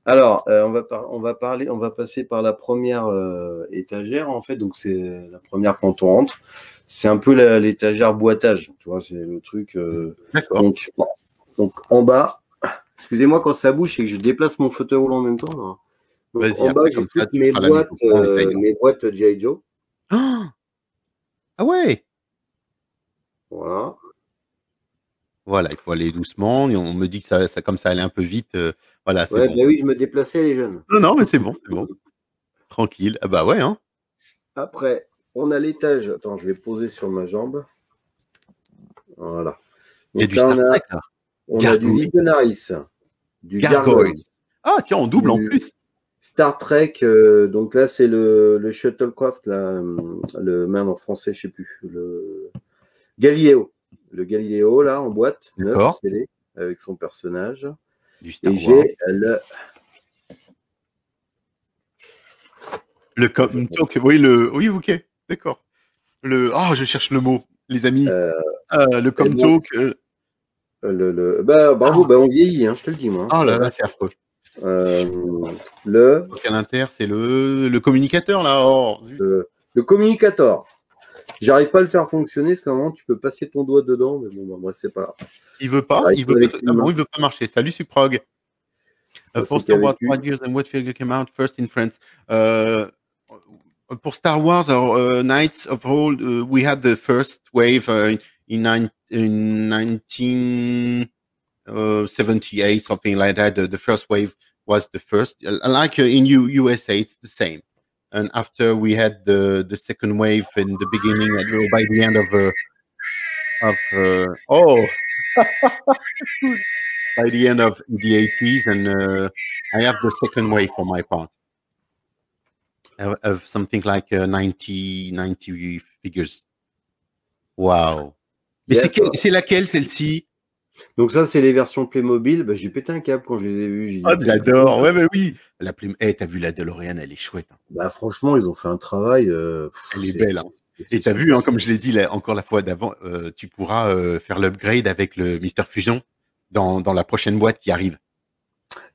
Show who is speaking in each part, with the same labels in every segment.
Speaker 1: Alors, on va passer par la première étagère, en fait. Donc, c'est la première quand on rentre. C'est un peu l'étagère boitage, tu vois, c'est le truc.
Speaker 2: D'accord.
Speaker 1: Donc, en bas, excusez-moi quand ça bouge et que je déplace mon fauteuil roulant en même temps, là. Donc,
Speaker 2: Vas-y,
Speaker 1: en bas,
Speaker 2: après,
Speaker 1: j'ai
Speaker 2: comme ça,
Speaker 1: toutes
Speaker 2: tu feras la mise au point, on essayera.
Speaker 1: mes boîtes G.I. Joe.
Speaker 2: Ah ouais!
Speaker 1: Voilà.
Speaker 2: Voilà, il faut aller doucement. Et on me dit que ça comme ça allait un peu vite. Voilà, c'est
Speaker 1: Ouais,
Speaker 2: bon.
Speaker 1: bah oui, je me déplaçais, les jeunes.
Speaker 2: Non, non, mais c'est bon, c'est bon. Tranquille. Ah bah ouais, hein.
Speaker 1: Après, on a l'étage. Attends, je vais poser sur ma jambe. Voilà.
Speaker 2: Il y a
Speaker 1: Donc
Speaker 2: du
Speaker 1: là,
Speaker 2: Star Trek, là.
Speaker 1: on a du
Speaker 2: Gargoyle.
Speaker 1: Visionaris, du Gargoyle,
Speaker 2: Gargoyles. Ah, tiens, on double en
Speaker 1: du
Speaker 2: plus.
Speaker 1: Star Trek. Donc là, c'est le Shuttlecraft, là, le même en français, je sais plus. Le Galileo. Le Galileo, là, en boîte, neuf,
Speaker 2: D'accord.
Speaker 1: scellé, avec son personnage.
Speaker 2: Du
Speaker 1: Et
Speaker 2: Star Wars.
Speaker 1: j'ai
Speaker 2: Le Talk. Oui, oui, ok. D'accord. Oh, je cherche le mot, les amis.
Speaker 1: euh,
Speaker 2: Le
Speaker 1: et bon,
Speaker 2: Talk.
Speaker 1: bah, bravo,
Speaker 2: Ah,
Speaker 1: bah, on vieillit, hein, je te le dis, moi.
Speaker 2: oh
Speaker 1: La
Speaker 2: là là,
Speaker 1: vache.
Speaker 2: c'est affreux.
Speaker 1: Euh, le,
Speaker 2: Donc à l'intérieur, c'est le communicateur, là. Oh, zut.
Speaker 1: le communicator. J'arrive pas à le faire fonctionner, parce qu'à un moment, tu peux passer ton doigt dedans, mais bon, bah, bref, c'est pas grave.
Speaker 2: Il veut pas.
Speaker 1: J'arrive
Speaker 2: Il
Speaker 1: pas
Speaker 2: veut pas.
Speaker 1: avec
Speaker 2: Ah
Speaker 1: une
Speaker 2: bon,
Speaker 1: main.
Speaker 2: il veut pas marcher. Salut, Suprog.
Speaker 1: Ça, c'est
Speaker 2: Foster
Speaker 1: qu'avec
Speaker 2: what
Speaker 1: une.
Speaker 2: years and what figure came out first in France. Pour Star Wars or Knights of Old, we had the first wave in 1978, something like that. The first wave was the first. Like in USA, it's the same. And after we had the second wave in the beginning, by the end by the end of the 80s, and I have the second wave for my part of something like 90 figures. Wow. Mais
Speaker 1: Yes.
Speaker 2: c'est laquelle, celle-ci?
Speaker 1: Donc ça, c'est les versions Playmobil. Bah, j'ai pété un câble quand je les ai vus. J'ai dit,
Speaker 2: Oh,
Speaker 1: putain,
Speaker 2: j'adore. Ouais, mais oui. La plume. Eh, t'as vu la DeLorean, elle est chouette, hein.
Speaker 1: bah, franchement, ils ont fait un travail.
Speaker 2: Elle est belle, hein.
Speaker 1: C'est
Speaker 2: Et t'as vu,
Speaker 1: super.
Speaker 2: hein, comme je l'ai dit encore la fois d'avant, tu pourras faire l'upgrade avec le Mister Fusion dans la prochaine boîte qui arrive.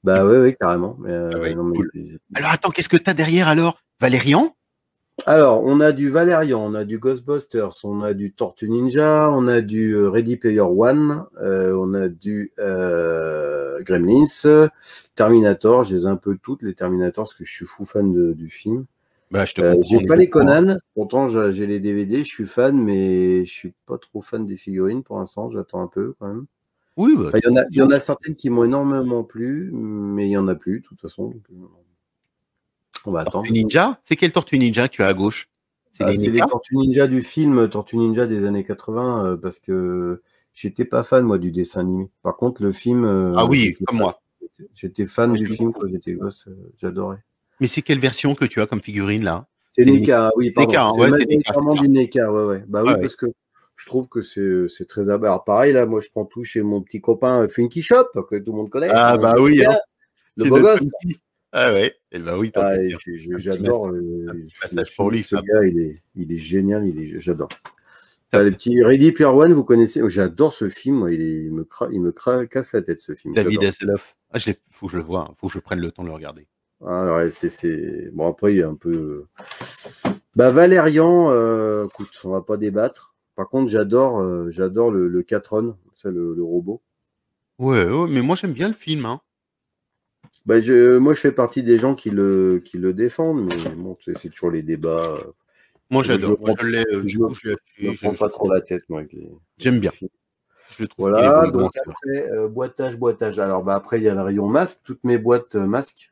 Speaker 1: Bah ouais, ouais, carrément. Mais,
Speaker 2: Ça va être
Speaker 1: non, mais
Speaker 2: cool. Alors attends, qu'est-ce que t'as derrière alors? Valérian?
Speaker 1: alors, on a du Valérian, on a du Ghostbusters, on a du Tortue Ninja, on a du Ready Player One, on a du Gremlins, Terminator. Je les ai un peu toutes, les Terminators, parce que je suis fou fan du film.
Speaker 2: Bah, je te comprends.
Speaker 1: J'ai pas les Conan, pourtant j'ai les DVD, je suis fan, mais je suis pas trop fan des figurines pour l'instant, j'attends un peu quand même.
Speaker 2: Oui, bah,
Speaker 1: Enfin, il y en a certaines qui m'ont énormément plu, mais il y en a plus de toute façon. Donc, on va attendre.
Speaker 2: Tortue Ninja? C'est quelle Tortue Ninja que tu as à gauche? C'est les
Speaker 1: C'est les
Speaker 2: NECA?
Speaker 1: Tortues Ninja du film Tortue Ninja des années 80, parce que j'étais pas fan moi du dessin animé. Par contre, le film,
Speaker 2: Ah oui, comme moi.
Speaker 1: j'étais fan
Speaker 2: Ouais,
Speaker 1: du
Speaker 2: j'aime
Speaker 1: film
Speaker 2: beaucoup.
Speaker 1: quand j'étais gosse, j'adorais.
Speaker 2: Mais c'est quelle version que tu as comme figurine là?
Speaker 1: C'est
Speaker 2: C'est les
Speaker 1: NECA, oui,
Speaker 2: NECA,
Speaker 1: pardon.
Speaker 2: hein?
Speaker 1: C'est
Speaker 2: Ouais, c'est NECA, c'est
Speaker 1: majoritairement
Speaker 2: ça.
Speaker 1: du NECA, ouais, ouais. Bah
Speaker 2: Ouais,
Speaker 1: oui,
Speaker 2: ouais.
Speaker 1: parce que je trouve que c'est très alors pareil, là, moi je prends tout chez mon petit copain Funky Shop, que tout le monde connaît,
Speaker 2: Ah bah
Speaker 1: je
Speaker 2: oui, hein.
Speaker 1: bien, le
Speaker 2: Chez
Speaker 1: beau
Speaker 2: notre
Speaker 1: gosse.
Speaker 2: Funky. Ah ouais. Et bah oui, tant
Speaker 1: Ah,
Speaker 2: qu'à
Speaker 1: et
Speaker 2: faire.
Speaker 1: j'adore
Speaker 2: Un petit
Speaker 1: le
Speaker 2: massage pour
Speaker 1: physique,
Speaker 2: lui,
Speaker 1: ce
Speaker 2: Fab.
Speaker 1: gars, il est génial, j'adore.
Speaker 2: Top.
Speaker 1: Les petits Ready Player One, vous connaissez? Oh, j'adore ce film, moi, il me casse la tête ce film.
Speaker 2: David
Speaker 1: J'adore.
Speaker 2: Hasselhoff. Ah, faut que je le vois, hein. Faut que je prenne le temps de le regarder.
Speaker 1: Ah, ouais, bon, après, il y a un peu. Bah, Valérian, écoute, on va pas débattre. Par contre, j'adore le Catron, c'est le robot.
Speaker 2: Ouais, ouais, mais moi j'aime bien le film, hein.
Speaker 1: Bah, moi, je fais partie des gens qui le défendent, mais bon, c'est toujours les débats.
Speaker 2: Moi
Speaker 1: Je me
Speaker 2: j'adore. Moi
Speaker 1: prends,
Speaker 2: je l'ai,
Speaker 1: je
Speaker 2: du
Speaker 1: me,
Speaker 2: coup je l'ai
Speaker 1: je me
Speaker 2: acheté.
Speaker 1: prends pas trop la tête, moi, avec
Speaker 2: J'aime
Speaker 1: les
Speaker 2: bien.
Speaker 1: films.
Speaker 2: Je le trouve qu'il est
Speaker 1: Voilà,
Speaker 2: bon,
Speaker 1: donc
Speaker 2: acteur.
Speaker 1: après, boitage. Alors, bah, après, il y a le rayon masque, toutes mes boîtes masques.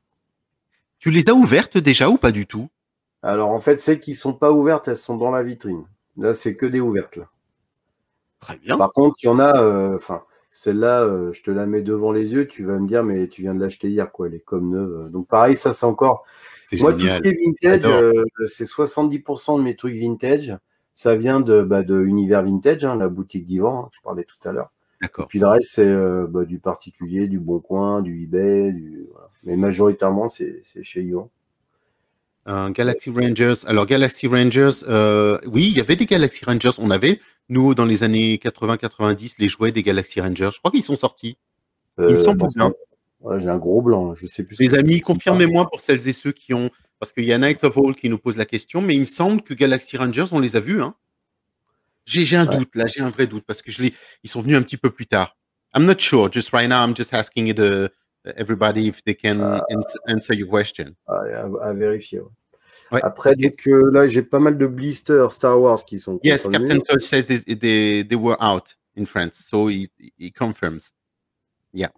Speaker 2: Tu les as ouvertes déjà ou pas du tout?
Speaker 1: Alors, en fait, celles qui sont pas ouvertes, elles sont dans la vitrine. Là, c'est que des ouvertes, là.
Speaker 2: Très bien.
Speaker 1: Par contre, il y en a, enfin, celle-là, je te la mets devant les yeux, tu vas me dire, mais tu viens de l'acheter hier, quoi, elle est comme neuve. Donc, pareil, ça, c'est encore.
Speaker 2: C'est
Speaker 1: Moi, tout ce
Speaker 2: génial.
Speaker 1: qui est vintage,
Speaker 2: J'adore.
Speaker 1: c'est 70% de mes trucs vintage. Ça vient de Univers Vintage, hein, la boutique d'Yvan, hein, je parlais tout à l'heure. Et
Speaker 2: D'accord.
Speaker 1: puis le reste, c'est du particulier, du Bon Coin, du eBay, voilà. Mais majoritairement, c'est chez Yvan.
Speaker 2: Galaxy Rangers. Alors, Galaxy Rangers, oui, il y avait des Galaxy Rangers. On avait, nous, dans les années 80-90, les jouets des Galaxy Rangers. Je crois qu'ils sont sortis. Il me semble
Speaker 1: Attends,
Speaker 2: bien.
Speaker 1: Ouais, j'ai un gros blanc, là. Je sais plus ce
Speaker 2: Les
Speaker 1: que c'est.
Speaker 2: amis, confirmez-moi pour celles et ceux qui ont... Parce qu'il y a Knights of Old qui nous pose la question, mais il me semble que Galaxy Rangers, on les a vus. Hein. J'ai un doute, là, j'ai un vrai doute, parce que ils sont venus un petit peu plus tard. I'm not sure, just right now, I'm just asking everybody if they can answer your question.
Speaker 1: À vérifier, ouais.
Speaker 2: Ouais,
Speaker 1: après,
Speaker 2: okay.
Speaker 1: donc là, j'ai pas mal de blisters Star Wars qui sont
Speaker 2: Yes,
Speaker 1: contre le
Speaker 2: Captain
Speaker 1: mur.
Speaker 2: Todd says they were out in France, so he confirms. Yeah.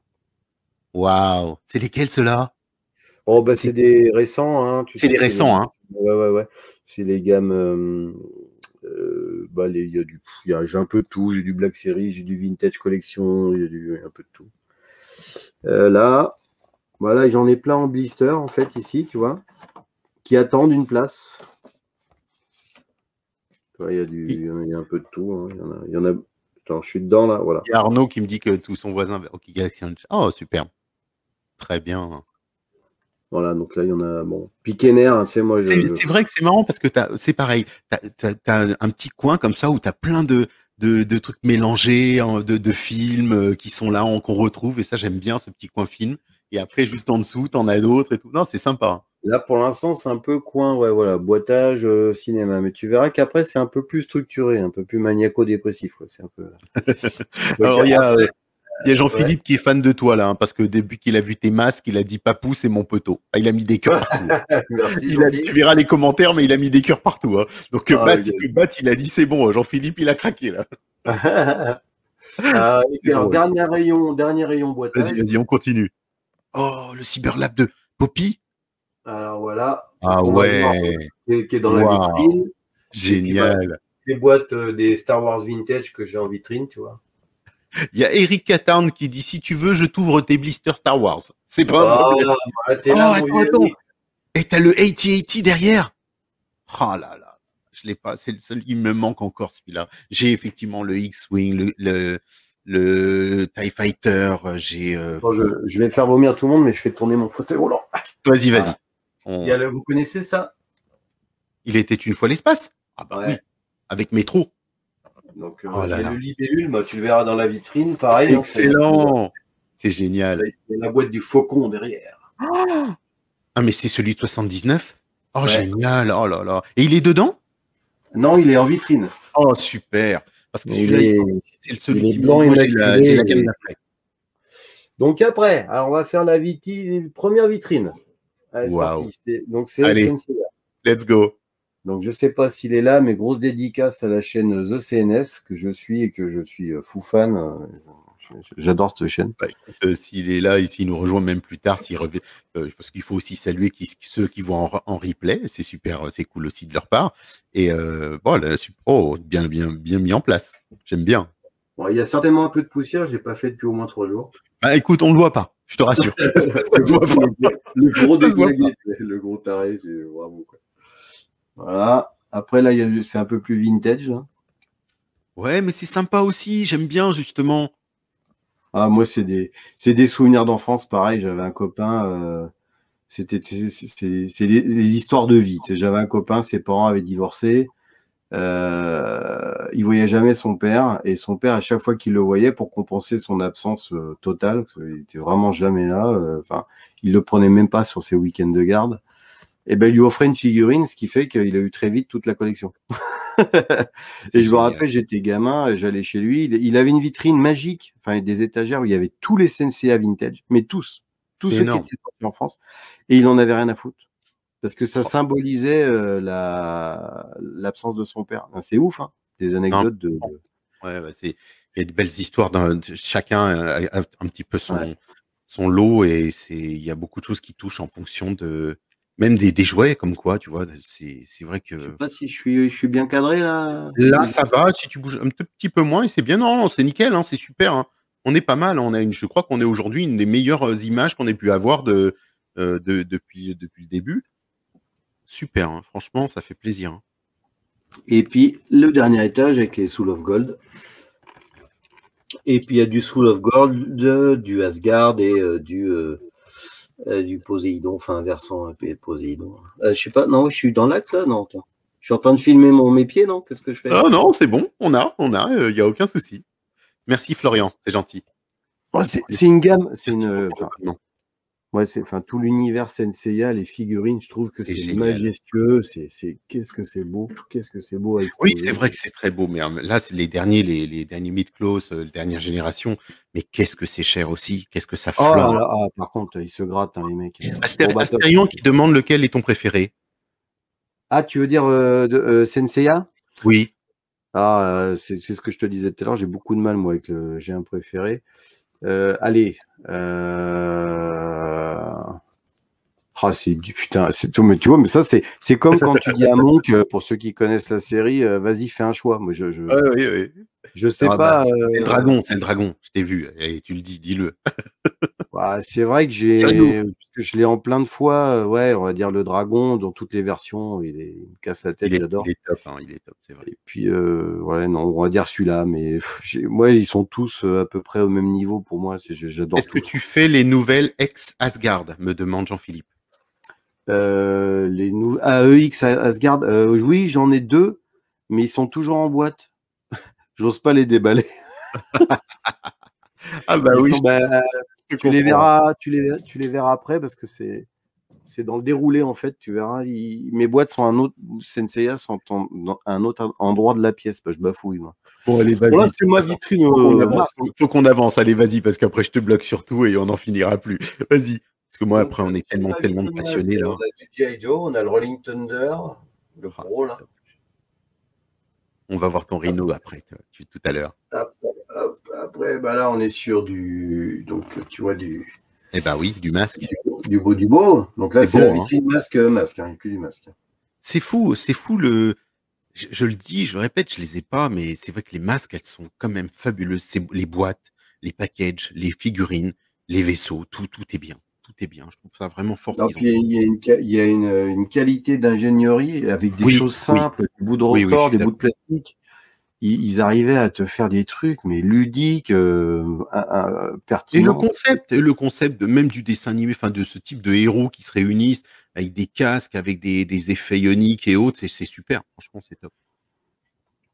Speaker 2: Wow. C'est lesquels, ceux-là?
Speaker 1: Oh, bah, c'est des récents, hein.
Speaker 2: C'est les récents, hein.
Speaker 1: Ouais. C'est les gammes... bah, j'ai un peu de tout. J'ai du Black Series, j'ai du Vintage Collection, j'ai un peu de tout. Là, voilà, j'en ai plein en blister, en fait, ici, tu vois, qui attendent une place. Il y a un peu de tout. Hein. Il y en a... Attends, je suis dedans, là, voilà.
Speaker 2: Il y a Arnaud qui me dit que tout son voisin... Ok, Galaxy Rangers. Oh, super. Très bien.
Speaker 1: Voilà, donc là, il y en a... Bon, Pikener, hein, tu sais, moi...
Speaker 2: C'est vrai que c'est marrant parce que c'est pareil. T'as un petit coin comme ça où t'as plein de trucs mélangés, de films qui sont là, qu'on retrouve. Et ça, j'aime bien ce petit coin film. Et après, juste en dessous, t'en as d'autres et tout. Non, c'est sympa.
Speaker 1: Là, pour l'instant, c'est un peu coin, ouais, voilà, boitage, cinéma. Mais tu verras qu'après, c'est un peu plus structuré, un peu plus maniaco-dépressif. Ouais, c'est un peu...
Speaker 2: Alors, il y a Jean-Philippe qui est fan de toi, là, hein, parce que depuis qu'il a vu tes masques, il a dit Papou, c'est mon poteau. Ah, il a mis des cœurs partout.
Speaker 1: Merci,
Speaker 2: Tu verras les commentaires, mais il a mis des cœurs partout. Hein. Donc, Bat, il a dit c'est bon, Jean-Philippe, il a craqué, là.
Speaker 1: Et puis, alors, dernier rayon boitage.
Speaker 2: Vas-y, on continue. Oh, le Cyberlab de Poppy.
Speaker 1: Alors, voilà.
Speaker 2: Ah ouais.
Speaker 1: Qui est dans la vitrine.
Speaker 2: Génial.
Speaker 1: Les boîtes des Star Wars Vintage que j'ai en vitrine, tu vois.
Speaker 2: Il y a Eric Catarn qui dit si tu veux, je t'ouvre tes blisters Star Wars. C'est pas un problème. Attends. Et t'as le 8080 derrière. Oh là là. Je l'ai pas. C'est le seul. Il me manque encore celui-là. J'ai effectivement le X-Wing, le TIE Fighter.
Speaker 1: Je vais faire vomir tout le monde, mais je fais tourner mon fauteuil roulant.
Speaker 2: Vas-y.
Speaker 1: Vous connaissez ça?
Speaker 2: Il était une fois l'espace. Ah bah oui. Avec Métro.
Speaker 1: Donc, le libellule, tu le verras dans la vitrine, pareil.
Speaker 2: Excellent. Hein, c'est génial.
Speaker 1: Il y a la boîte du Faucon derrière.
Speaker 2: Ah, mais c'est celui de 79? Oh, génial. Oh là là. Et il est dedans?
Speaker 1: Non, il est en vitrine.
Speaker 2: Oh, super. Parce que c'est celui qui
Speaker 1: blanc et
Speaker 2: j'ai la gamme d'après.
Speaker 1: Donc après, alors on va faire la première vitrine. Allez,
Speaker 2: wow.
Speaker 1: c'est parti. Donc c'est SNCA.
Speaker 2: Let's go.
Speaker 1: Donc je sais pas s'il est là, mais grosse dédicace à la chaîne The CNS que je suis et que je suis fou fan. J'adore cette chaîne.
Speaker 2: S'il est là et s'il nous rejoint même plus tard, s'il revient, parce qu'il faut aussi saluer ceux qui vont en replay. C'est super, c'est cool aussi de leur part. Et bien mis en place. J'aime bien.
Speaker 1: Bon, il y a certainement un peu de poussière. Je l'ai pas fait depuis au moins 3 jours.
Speaker 2: Bah écoute, on le voit pas. Je te rassure.
Speaker 1: Le gros taré, c'est bravo quoi. Voilà. Après là, c'est un peu plus vintage. Là.
Speaker 2: Ouais, mais c'est sympa aussi. J'aime bien justement.
Speaker 1: Ah, moi, c'est des souvenirs d'enfance, pareil. J'avais un copain, c'est les histoires de vie. J'avais un copain, ses parents avaient divorcé. Il voyait jamais son père, et son père, à chaque fois qu'il le voyait, pour compenser son absence totale, parce qu'il était vraiment jamais là, il le prenait même pas sur ses week-ends de garde, et ben, il lui offrait une figurine, ce qui fait qu'il a eu très vite toute la collection. Et je me rappelle, j'étais gamin, j'allais chez lui, il avait une vitrine magique, des étagères où il y avait tous les SNCA vintage, mais tous ceux qui étaient sortis en France, et il en avait rien à foutre, parce que ça symbolisait l'absence de son père. C'est ouf, hein, des anecdotes de...
Speaker 2: Ouais, il y a de belles histoires, chacun a un petit peu son lot, et il y a beaucoup de choses qui touchent en fonction de... Même des jouets, comme quoi, tu vois, c'est vrai que...
Speaker 1: Je sais pas si je suis bien cadré, là.
Speaker 2: Là, ça va, si tu bouges un petit peu moins, et c'est bien, non, c'est nickel, hein, c'est super. Hein. On est pas mal, je crois qu'on est aujourd'hui une des meilleures images qu'on ait pu avoir depuis le début. Super, hein, franchement, ça fait plaisir. Hein.
Speaker 1: Et puis, le dernier étage avec les Soul of Gold. Et puis, il y a du Soul of Gold, du Asgard et du Poséidon, versant un peu de Poséidon. Je sais pas, non, je suis dans l'axe là, non, attends. Je suis en train de filmer mes pieds, non? Qu'est-ce que je fais?
Speaker 2: Ah non, c'est bon, on a, il n'y a aucun souci. Merci Florian, c'est gentil.
Speaker 1: Oh, c'est une gamme, Ouais, enfin, tout l'univers Senseiya, les figurines, je trouve que
Speaker 2: C'est
Speaker 1: c'est
Speaker 2: génial.
Speaker 1: majestueux. Qu'est-ce que c'est beau. Qu'est-ce que c'est beau à
Speaker 2: Oui, c'est
Speaker 1: exposer.
Speaker 2: vrai que c'est très beau, mais là, c'est les derniers Mid-Close, dernière génération, mais qu'est-ce que c'est cher aussi, qu'est-ce que ça
Speaker 1: Oh là
Speaker 2: flambe.
Speaker 1: là, ils se grattent, hein, les mecs. Bon, bah, top.
Speaker 2: Astérion qui demande lequel est ton préféré.
Speaker 1: Ah, tu veux dire Senseiya?
Speaker 2: Oui.
Speaker 1: C'est ce que je te disais tout à l'heure. J'ai beaucoup de mal, moi, j'ai un préféré. Allez. C'est du putain, c'est tout, mais tu vois, mais ça, c'est comme quand tu dis à Monk, pour ceux qui connaissent la série, vas-y, fais un choix. Moi,
Speaker 2: Oui, oui.
Speaker 1: je sais
Speaker 2: Ah bah,
Speaker 1: pas.
Speaker 2: c'est le dragon, je t'ai vu, et tu le dis, dis-le.
Speaker 1: C'est vrai que
Speaker 2: Dis-nous.
Speaker 1: je l'ai en plein de fois. Ouais, on va dire le dragon dans toutes les versions. Il me casse la tête,
Speaker 2: Il
Speaker 1: j'adore.
Speaker 2: est top, hein, il est top, c'est vrai.
Speaker 1: Et puis, ouais, non, on va dire celui-là. Mais moi, ils sont tous à peu près au même niveau pour moi. J'adore
Speaker 2: Est-ce que
Speaker 1: tous.
Speaker 2: tu fais les nouvelles ex-Asgard, me demande Jean-Philippe.
Speaker 1: EX Asgard, oui, j'en ai 2, mais ils sont toujours en boîte. J'ose pas les déballer.
Speaker 2: Ah bah
Speaker 1: Ils
Speaker 2: oui,
Speaker 1: sont,
Speaker 2: je
Speaker 1: tu les
Speaker 2: comprends.
Speaker 1: verras, tu les verras après parce que c'est dans le déroulé en fait. Tu verras, mes boîtes sont un autre, Senseiya sont dans un autre endroit de la pièce. Je bafouille, moi.
Speaker 2: Bon, allez,
Speaker 1: Bon, là,
Speaker 2: vas-y.
Speaker 1: c'est ma vitrine
Speaker 2: Faut qu'on avance,
Speaker 1: masque.
Speaker 2: faut qu'on avance. Allez, vas-y, parce qu'après, je te bloque sur tout et on n'en finira plus. Vas-y. Parce que moi,
Speaker 1: Donc,
Speaker 2: après, on est
Speaker 1: c'est
Speaker 2: tellement,
Speaker 1: ma
Speaker 2: tellement de
Speaker 1: vitrine masque.
Speaker 2: passionnés,
Speaker 1: On
Speaker 2: là.
Speaker 1: a du G.I. Joe, on a le Rolling Thunder, le
Speaker 2: Ah,
Speaker 1: gros
Speaker 2: c'est
Speaker 1: là.
Speaker 2: top. On va voir ton Rhino après, tout à l'heure.
Speaker 1: Après, là, on est sur donc, tu vois,
Speaker 2: Eh ben oui, du masque.
Speaker 1: du beau du beau. Donc là,
Speaker 2: C'est
Speaker 1: c'est la
Speaker 2: beau, hein.
Speaker 1: vitrine masque, hein, il n'y a que du masque.
Speaker 2: C'est fou le. Je le dis, je le répète, je les ai pas, mais c'est vrai que les masques, elles sont quand même fabuleuses. C'est les boîtes, les packages, les figurines, les vaisseaux, tout est bien. Tout est bien. Je trouve ça vraiment fort ce
Speaker 1: Non,
Speaker 2: qu'ils ont
Speaker 1: puis
Speaker 2: fait.
Speaker 1: il y a une qualité d'ingénierie avec des
Speaker 2: Oui,
Speaker 1: choses
Speaker 2: oui,
Speaker 1: simples, des bouts de
Speaker 2: oui, je
Speaker 1: ressort,
Speaker 2: suis
Speaker 1: des bouts
Speaker 2: d'accord.
Speaker 1: de plastique. Ils arrivaient à te faire des trucs, mais ludiques,
Speaker 2: Et
Speaker 1: pertinents.
Speaker 2: le concept de même du dessin animé, enfin de ce type de héros qui se réunissent avec des casques, avec des effets ioniques et autres, c'est super. Franchement, c'est top.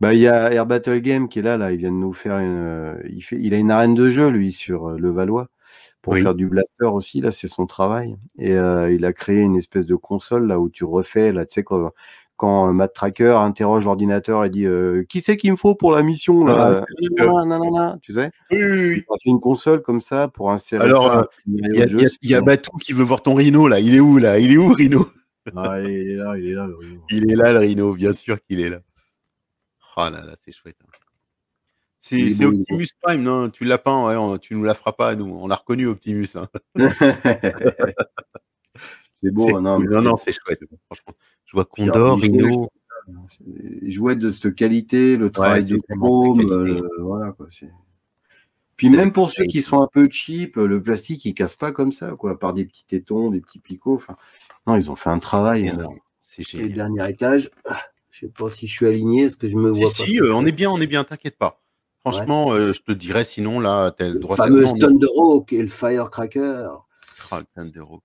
Speaker 1: Il y a Air Battle Game qui est là, il vient de nous faire il a une arène de jeu, lui, sur le Valois, pour
Speaker 2: Oui.
Speaker 1: faire du blaster aussi, là, c'est son travail. Et il a créé une espèce de console, là, où tu refais, là, tu sais, quand Matt Tracker interroge l'ordinateur et dit qui c'est qu'il me faut pour la mission,
Speaker 2: Ah,
Speaker 1: là?
Speaker 2: c'est top.
Speaker 1: Nanana, tu sais?
Speaker 2: Oui, oui,
Speaker 1: Il
Speaker 2: oui.
Speaker 1: a fait une console comme ça pour insérer
Speaker 2: Alors,
Speaker 1: ça à un scénario
Speaker 2: il y
Speaker 1: de
Speaker 2: a,
Speaker 1: jeu.
Speaker 2: y a Batou qui veut voir ton Rhino, là. Il est où, là? Il est où, Rhino?
Speaker 1: Il est là, le Rhino.
Speaker 2: Il est là, le Rhino, bien sûr qu'il est là. Oh là là, c'est chouette, hein.
Speaker 1: Il est
Speaker 2: C'est
Speaker 1: beau, il est beau.
Speaker 2: Optimus Prime, non? Tu l'as pas, ouais, tu nous la feras pas, nous. On l'a reconnu, Optimus, hein.
Speaker 1: C'est beau,
Speaker 2: C'est
Speaker 1: hein, non,
Speaker 2: cool.
Speaker 1: mais
Speaker 2: Non, non, c'est chouette. Franchement. Je vois
Speaker 1: puis alors,
Speaker 2: Condor, Rhino.
Speaker 1: les jouets de cette qualité, le
Speaker 2: Ouais,
Speaker 1: travail
Speaker 2: c'est
Speaker 1: des
Speaker 2: vraiment très
Speaker 1: chromes,
Speaker 2: qualité.
Speaker 1: voilà, quoi. Puis
Speaker 2: C'est avec
Speaker 1: même pour ceux
Speaker 2: la
Speaker 1: qui sont un peu cheap, le plastique, il casse pas comme ça, quoi, par des petits tétons, des petits picots. Enfin, non, ils ont fait un travail.
Speaker 2: énorme. C'est
Speaker 1: Et le
Speaker 2: génial.
Speaker 1: dernier étage, je sais pas si je suis aligné, est-ce que je me vois pas?
Speaker 2: Si, on est bien, t'inquiète pas.
Speaker 1: Ouais.
Speaker 2: Franchement, je te dirais, sinon, là, t'as le
Speaker 1: Le
Speaker 2: droit.
Speaker 1: fameux
Speaker 2: Non, non.
Speaker 1: Thunderhawk et le Firecracker.
Speaker 2: Ah, le Thunderhawk.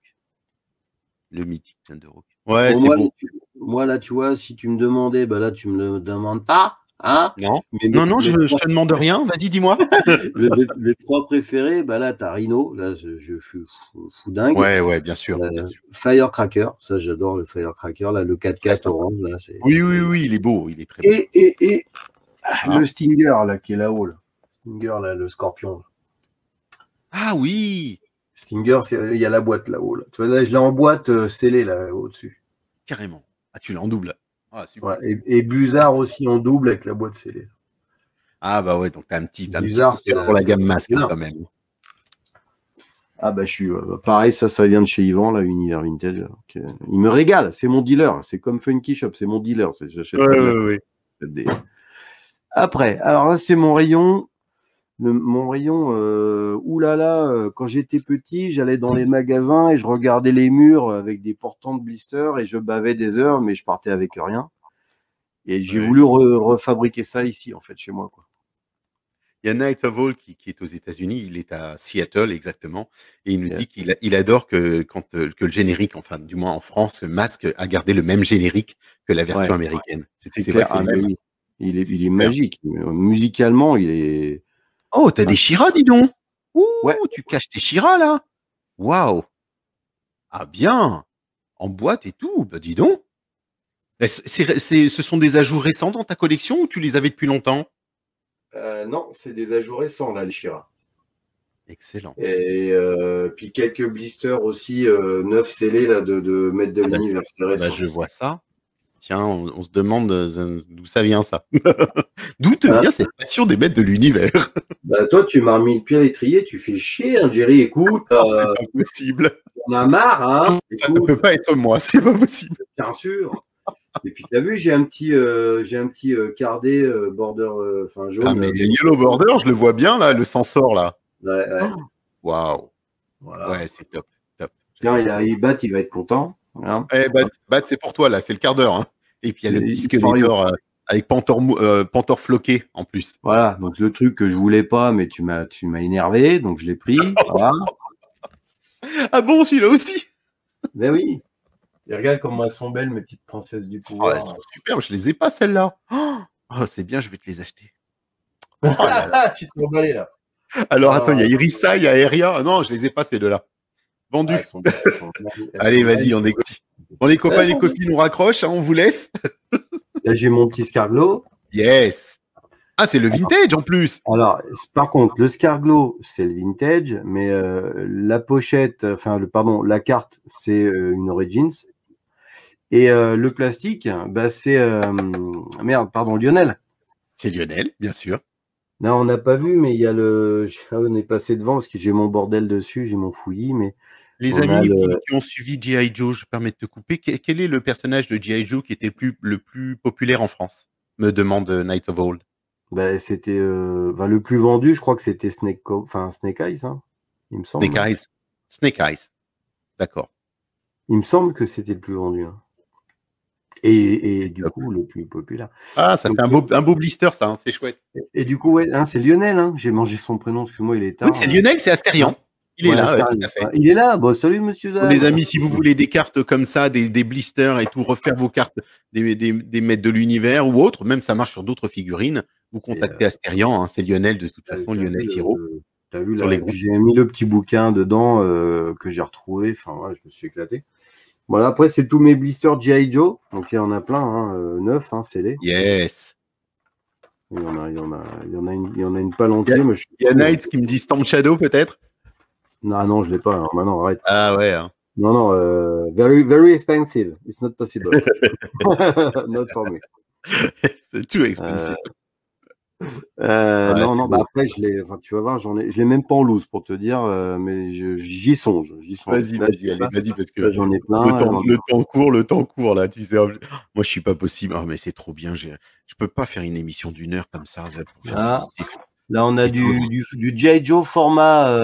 Speaker 2: Le mythique Thunderhawk. Ouais,
Speaker 1: Bon,
Speaker 2: c'est beau.
Speaker 1: moi, là, tu vois, si tu me demandais, là, tu me le demandes pas, hein?
Speaker 2: Non,
Speaker 1: Mais
Speaker 2: non, non, je te demande rien. Vas-y, dis-moi.
Speaker 1: mes trois préférés, là, t'as Rhino, là, je suis fou dingue.
Speaker 2: Ouais, ouais, bien sûr, bien sûr.
Speaker 1: Firecracker, ça, j'adore le Firecracker, là, le
Speaker 2: Très
Speaker 1: 4x4
Speaker 2: sympa.
Speaker 1: orange, là,
Speaker 2: Oui, oui, oui, il est beau, il est très beau.
Speaker 1: Et
Speaker 2: Ah.
Speaker 1: le Stinger, là, qui est là-haut, là. Stinger, là, le scorpion. Là.
Speaker 2: Ah oui,
Speaker 1: Stinger, il y a la boîte là-haut, là. Tu vois, là, je l'ai en boîte scellée, là, au-dessus.
Speaker 2: carrément. Ah, tu l'as en double. Ah, super.
Speaker 1: Ouais, et Buzard aussi en double avec la boîte scellée.
Speaker 2: Ah, bah ouais, donc t'as un petit
Speaker 1: Buzard,
Speaker 2: coup de cœur pour la gamme masque, hein, quand même.
Speaker 1: Ah je suis pareil, ça vient de chez Yvan, là, Univers Vintage. Il me régale, c'est mon dealer, c'est comme Funky Shop, c'est mon dealer. J'achète pas de la... Après, alors là, c'est mon rayon. Mon rayon, oulala, quand j'étais petit, j'allais dans les magasins et je regardais les murs avec des portants de blister et je bavais des heures, mais je partais avec rien. Et j'ai voulu refabriquer ça ici, en fait, chez moi, quoi.
Speaker 2: Il y a Night of All qui est aux États-Unis, il est à Seattle exactement, et il nous dit qu'il adore que le générique, enfin du moins en France, Masque a gardé le même générique que la version américaine. C'est vrai que c'est le même.
Speaker 1: Oui. Il est
Speaker 2: Super.
Speaker 1: magique. Musicalement, il est.
Speaker 2: Oh, t'as des She-Ra, dis donc. Ouh,
Speaker 1: Ouais.
Speaker 2: tu caches tes She-Ra là. Waouh. Ah bien, en boîte et tout, bah dis donc. Ce sont des ajouts récents dans ta collection ou tu les avais depuis longtemps?
Speaker 1: Non, c'est des ajouts récents, là, les Shira.
Speaker 2: Excellent.
Speaker 1: Et puis quelques blisters aussi, 9 scellés là, de Maître de
Speaker 2: Ah bah,
Speaker 1: l'Univers, c'est récent.
Speaker 2: je vois ça. Tiens, on se demande d'où ça vient ça. D'où te
Speaker 1: Ah,
Speaker 2: vient cette passion des maîtres de l'univers?
Speaker 1: bah, toi, tu m'as remis le pied à l'étrier, tu fais chier, hein, Jerry, écoute,
Speaker 2: C'est pas possible.
Speaker 1: on a marre, hein,
Speaker 2: Ça ne
Speaker 1: écoute,
Speaker 2: peut pas être moi, c'est pas possible.
Speaker 1: bien sûr. Et puis, t'as vu, j'ai un petit cardé border, enfin jaune.
Speaker 2: Ah, mais Yellow Border, je le vois bien là, le sensor là.
Speaker 1: Ouais.
Speaker 2: Waouh.
Speaker 1: Voilà.
Speaker 2: Ouais, c'est top.
Speaker 1: Tiens, il bat, il va être content. Voilà.
Speaker 2: Eh, Bat, c'est pour toi là, c'est le quart d'heure. Hein. Et puis il y a le petit
Speaker 1: Mario.
Speaker 2: Skeletor avec Pantor floqué en plus.
Speaker 1: Voilà, donc le truc que je voulais pas, mais tu m'as énervé, donc je l'ai pris. Voilà.
Speaker 2: Ah bon, celui-là aussi?
Speaker 1: Mais oui. Et regarde comment elles sont belles, mes petites princesses du
Speaker 2: Oh,
Speaker 1: pouvoir.
Speaker 2: elles sont superbes, je les ai pas celles-là. Oh, c'est bien, je vais te les acheter. Oh là là.
Speaker 1: Tu te emballé là.
Speaker 2: Alors attends, il y a Irissa, il y a Aeria. Ah, non, je les ai pas ces deux-là. Vendus.
Speaker 1: Elles sont belles,
Speaker 2: Allez, vas-y, on est petits. Bon, les copains, les copines, on raccroche, hein, on vous laisse.
Speaker 1: Là, j'ai mon petit Scarglo.
Speaker 2: Yes. Ah, c'est le vintage en plus.
Speaker 1: Alors, par contre, le Scarglo, c'est le vintage, mais la pochette, la carte, c'est une Origins. Et le plastique, bah, c'est Lionel.
Speaker 2: C'est Lionel, bien sûr.
Speaker 1: Non, on n'a pas vu, mais il y a on est passé devant parce que j'ai mon bordel dessus, j'ai mon fouillis, mais.
Speaker 2: Les amis qui ont suivi G.I. Joe, je permets de te couper. Quel est le personnage de G.I. Joe qui était le plus populaire en France? Me demande Knights of Old.
Speaker 1: Bah, c'était le plus vendu, je crois que c'était Snake Eyes, hein, il me semble.
Speaker 2: Snake Eyes. D'accord.
Speaker 1: Il me semble que c'était le plus vendu. Hein. Et du coup, le plus populaire.
Speaker 2: Ah, ça fait un beau blister, ça, hein, c'est chouette.
Speaker 1: Et du coup, ouais, hein, c'est Lionel, hein, j'ai mangé son prénom, excuse-moi, il est tard.
Speaker 2: Oui, c'est Lionel, c'est Astérian. Il est là, tout à fait.
Speaker 1: Il est là, bon, salut monsieur.
Speaker 2: Les amis, si vous voulez des cartes comme ça, des blisters et tout, refaire vos cartes des maîtres de l'univers ou autres, même ça marche sur d'autres figurines, vous contactez Astérian, hein, c'est Lionel de toute façon, Lionel Siro.
Speaker 1: T'as vu là, j'ai mis le petit bouquin dedans que j'ai retrouvé, enfin ouais, je me suis éclaté. Voilà, après c'est tous mes blisters G.I. Joe, donc il y en a plein, hein, 9, hein, scellés.
Speaker 2: Yes.
Speaker 1: Il y en a une palanquée.
Speaker 2: Il y a Knights qui me dit Storm Shadow peut-être.
Speaker 1: Non, je l'ai pas. Alors maintenant, arrête.
Speaker 2: Ah ouais. Hein.
Speaker 1: Non, very, very expensive. It's not possible. Not for me.
Speaker 2: C'est too expensive.
Speaker 1: Non, bah après, tu vas voir, je l'ai même pas en loose pour te dire, mais j'y songe.
Speaker 2: Vas-y, parce que
Speaker 1: j'en ai plein.
Speaker 2: Le temps court, là, tu sais. Moi, je suis pas possible. Oh, mais c'est trop bien. Je peux pas faire une émission d'1 heure comme ça pour faire
Speaker 1: Là, on a du G.I. Joe format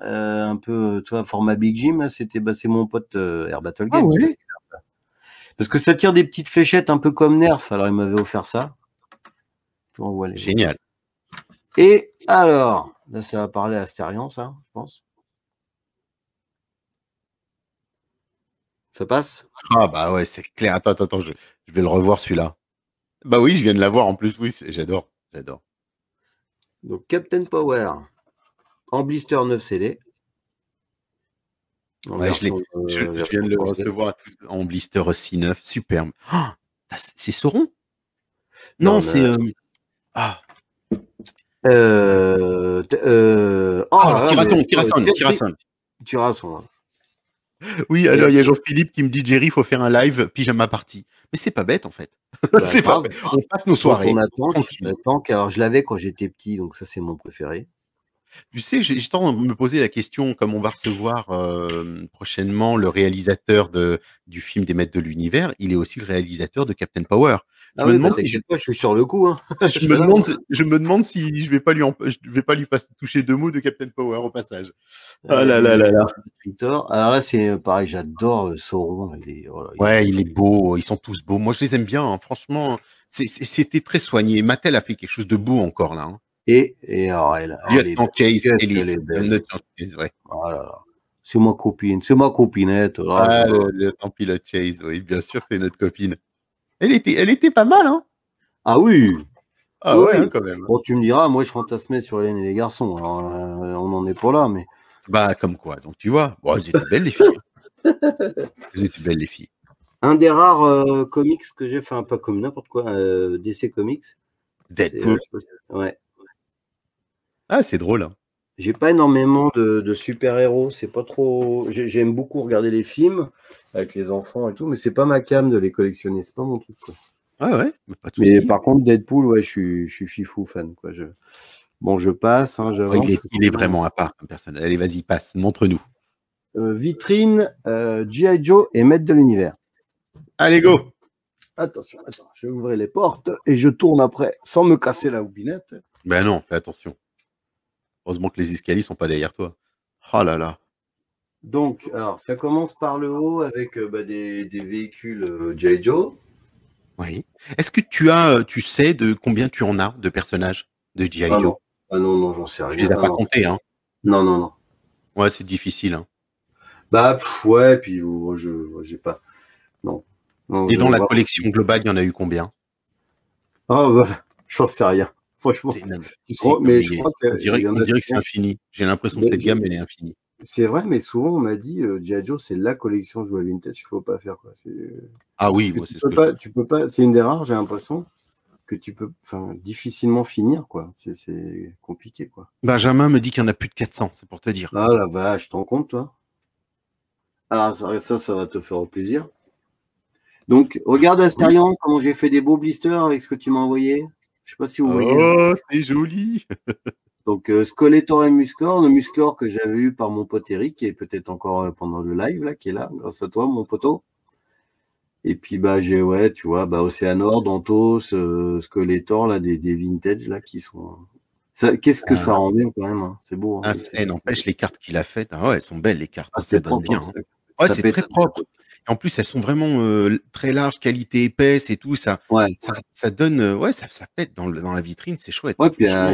Speaker 1: un peu, tu vois, format Big Jim. C'est mon pote Air Battle Game.
Speaker 2: Ah ouais.
Speaker 1: Parce que ça tire des petites fléchettes un peu comme Nerf. Alors, il m'avait offert ça.
Speaker 2: Génial.
Speaker 1: Et alors, là, ça va parler à Astérian, ça, je pense. Ça passe?
Speaker 2: Ah bah ouais, c'est clair. Attends, je vais le revoir celui-là. Bah oui, je viens de l'avoir en plus. Oui, j'adore.
Speaker 1: Donc Captain Power en blister 9 CD.
Speaker 2: Ouais, je viens de le recevoir en blister aussi 9, superbe. Oh, c'est Sauron? Non, c'est
Speaker 1: Tirason.
Speaker 2: Oui, alors il y a Jean-Philippe qui me dit Jerry, il faut faire un live pyjama party. Mais c'est pas bête en fait. C'est pas bête. On passe nos soirées.
Speaker 1: Alors je l'avais quand j'étais petit, donc ça c'est mon préféré.
Speaker 2: Tu sais, j'ai tendance à me poser la question, comme on va recevoir prochainement le réalisateur du film des Maîtres de l'Univers, il est aussi le réalisateur de Captain Power.
Speaker 1: Je suis sur le coup. Hein.
Speaker 2: Je me demande si je vais pas lui toucher 2 mots de Captain Power au passage. Ah là.
Speaker 1: Alors là, c'est pareil, j'adore Sauron.
Speaker 2: Il est beau, ils sont tous beaux. Moi, je les aime bien. Hein. Franchement, c'était très soigné. Mattel a fait quelque chose de beau encore là. Hein.
Speaker 1: Et alors,
Speaker 2: Lieutenant Chase, Ellis. Ouais.
Speaker 1: Voilà. C'est ma copinette.
Speaker 2: Le lieutenant pilote Chase, oui, bien sûr que c'est notre copine. Elle était pas mal, hein?
Speaker 1: Ah oui.
Speaker 2: Ah ouais, hein, quand même.
Speaker 1: Bon, tu me diras, moi je fantasmais sur Hélène et les garçons. Alors, on n'en est pas là, mais.
Speaker 2: Bah, comme quoi. Donc, tu vois, bon, elles étaient belles, les filles. Elles étaient belles, les filles.
Speaker 1: Un des rares comics que j'ai fait, pas comme n'importe quoi, DC Comics.
Speaker 2: Deadpool.
Speaker 1: Ouais.
Speaker 2: Ah, c'est drôle. Hein.
Speaker 1: J'ai pas énormément de super-héros. C'est pas trop. J'aime beaucoup regarder les films avec les enfants et tout, mais c'est pas ma came de les collectionner. C'est pas mon truc, quoi.
Speaker 2: Ah ouais, mais pas de
Speaker 1: Mais
Speaker 2: souci.
Speaker 1: par contre, Deadpool, ouais, je suis fifou fan, quoi. Bon, je passe, hein, j'avance.
Speaker 2: Il est vraiment à part comme personne. Allez, vas-y, passe, montre-nous.
Speaker 1: Vitrine, G.I. Joe et Maître de l'Univers.
Speaker 2: Allez, go!
Speaker 1: Attention, attends, je vais ouvrir les portes et je tourne après, sans me casser la houppinette.
Speaker 2: Ben non, fais attention. Heureusement que les escaliers sont pas derrière toi. Oh là là.
Speaker 1: Donc, alors, ça commence par le haut avec des véhicules G.I. Joe.
Speaker 2: Oui. Est-ce que tu sais de combien tu en as de personnages de G.I. Joe?
Speaker 1: Ah non, j'en sais rien.
Speaker 2: Tu les as pas comptés, hein?
Speaker 1: Non.
Speaker 2: Ouais, c'est difficile, hein.
Speaker 1: Bah, ouais, puis j'ai pas. Non.
Speaker 2: Et dans la collection globale, il y en a eu combien?
Speaker 1: Ah, bah, j'en sais rien. Franchement. Mais je crois
Speaker 2: on dirait que c'est infini. J'ai l'impression que cette gamme, elle est infinie.
Speaker 1: C'est vrai, mais souvent, on m'a dit G.I. Joe, c'est la collection jouet vintage qu'il ne faut pas faire, quoi.
Speaker 2: Ah oui, moi, c'est
Speaker 1: tu peux pas. C'est une des rares, j'ai l'impression, que tu peux difficilement finir, quoi. C'est compliqué, quoi.
Speaker 2: Benjamin me dit qu'il y en a plus de 400, c'est pour te dire.
Speaker 1: Ah la vache, t'en comptes, toi? Ah, ça va te faire plaisir. Donc, regarde Astérion, comment j'ai fait des beaux blisters avec ce que tu m'as envoyé. Je sais pas si vous voyez.
Speaker 2: Oh, c'est joli.
Speaker 1: Donc, Skeletor et Musclor, le Musclor que j'avais eu par mon pote Eric, et peut-être encore pendant le live, là, qui est là, grâce à toi, mon poteau. Et puis, j'ai, ouais, tu vois, Océanor, Dantos, Skeletor, là, des vintage, là, qui sont. Qu'est-ce que ça rend bien, quand même, hein. C'est beau. Hein,
Speaker 2: n'empêche, les cartes qu'il a faites, hein, ouais, elles sont belles, les cartes.
Speaker 1: Ah,
Speaker 2: ça donne bien. Hein. Ouais, c'est très propre. Et en plus, elles sont vraiment très larges, qualité épaisse et tout. Ça donne, ça pète dans la vitrine, c'est chouette.
Speaker 1: Ouais, puis à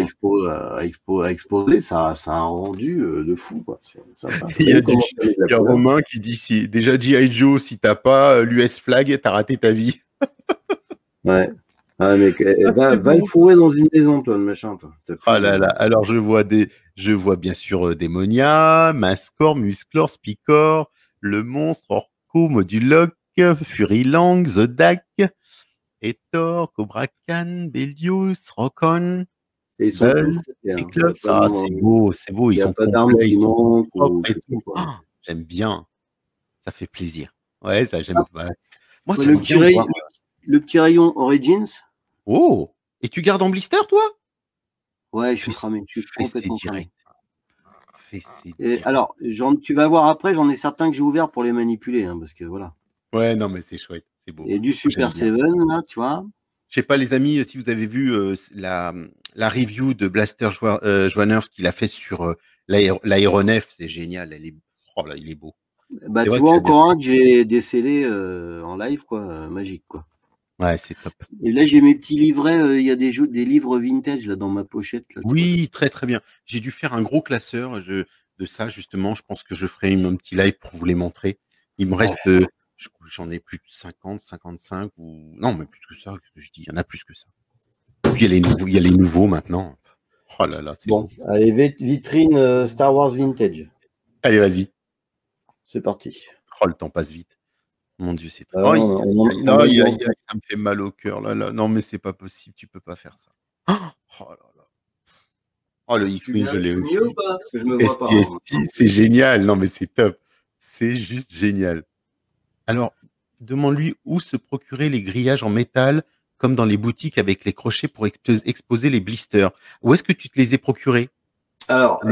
Speaker 1: exposer, ça a un rendu de fou, quoi.
Speaker 2: Il y a Romain qui dit déjà G.I. Joe, si t'as pas l'US Flag, t'as raté ta vie.
Speaker 1: Ouais. Ah, mec, va le fourrer dans une maison, toi, le machin, toi.
Speaker 2: Ah là là. Alors, je vois bien sûr Démonia, Mascor, Musclor, Spicor, le monstre, Orco, Moduloc, Furilang, Zodak, Etor, Cobra Khan, Belius, Rokon.
Speaker 1: Et ils sont tous
Speaker 2: Cyclops, c'est beau, ils sont complets, ils sont propres et tout. Oh, j'aime bien, ça fait plaisir. Ouais, ça j'aime pas. Moi,
Speaker 1: le petit rayon Origins.
Speaker 2: Oh, et tu gardes en blister, toi?
Speaker 1: Ouais, je suis cramé, je suis complètement cramé.
Speaker 2: Alors,
Speaker 1: tu vas voir après, j'en ai certains que j'ai ouverts pour les manipuler, hein, parce que voilà.
Speaker 2: Ouais, non, mais c'est chouette, c'est beau.
Speaker 1: Et du Super Seven, là, tu vois.
Speaker 2: Je sais pas, les amis, si vous avez vu la review de Blaster Joinerf qu'il a fait sur l'aéronef, c'est génial. Il est beau.
Speaker 1: Tu vois encore un que j'ai décelé en live, quoi, magique, quoi.
Speaker 2: Ouais, c'est top.
Speaker 1: Et là, j'ai mes petits livrets. Il y a des livres vintage là dans ma pochette. Là,
Speaker 2: oui, très très bien. J'ai dû faire un gros classeur de ça, justement. Je pense que je ferai un petit live pour vous les montrer. Il me reste, j'en ai plus de 50, 55 ou non, mais plus que ça. Que je dis, il y en a plus que ça. Puis il y a les nouveaux maintenant. Oh là là, c'est
Speaker 1: bon. Allez, vitrine Star Wars vintage.
Speaker 2: Allez, vas-y.
Speaker 1: C'est parti.
Speaker 2: Oh, le temps passe vite. Mon Dieu, c'est très.
Speaker 1: Ça
Speaker 2: me fait mal au cœur là. Non, mais c'est pas possible. Tu peux pas faire ça. Oh là là. Oh, le X-Wing, je l'ai aussi. STST, c'est génial. Non, mais c'est top. C'est juste génial. Alors, demande-lui où se procurer les grillages en métal, comme dans les boutiques avec les crochets pour exposer les blisters. Où est-ce que tu te les ai procurés?
Speaker 1: Alors,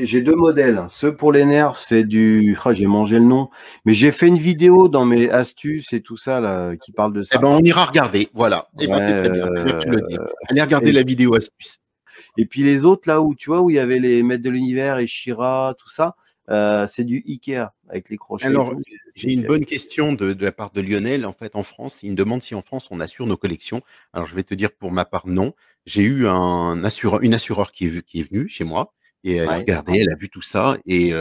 Speaker 1: j'ai deux modèles. Ceux pour les nerfs, c'est du. J'ai mangé le nom. Mais j'ai fait une vidéo dans mes astuces et tout ça là, qui parle de ça.
Speaker 2: Eh ben, on ira regarder. Voilà. Eh ben, c'est très bien. Tu le dis. Allez regarder la vidéo astuce.
Speaker 1: Et puis les autres là où tu vois où il y avait les Maîtres de l'Univers et She-Ra, tout ça, c'est du Ikea avec les crochets.
Speaker 2: Alors, j'ai une bonne question de la part de Lionel. En fait, en France, il me demande si en France on assure nos collections. Alors, je vais te dire pour ma part, non. J'ai eu une assureur qui est venue chez moi et elle a regardé, elle a vu tout ça et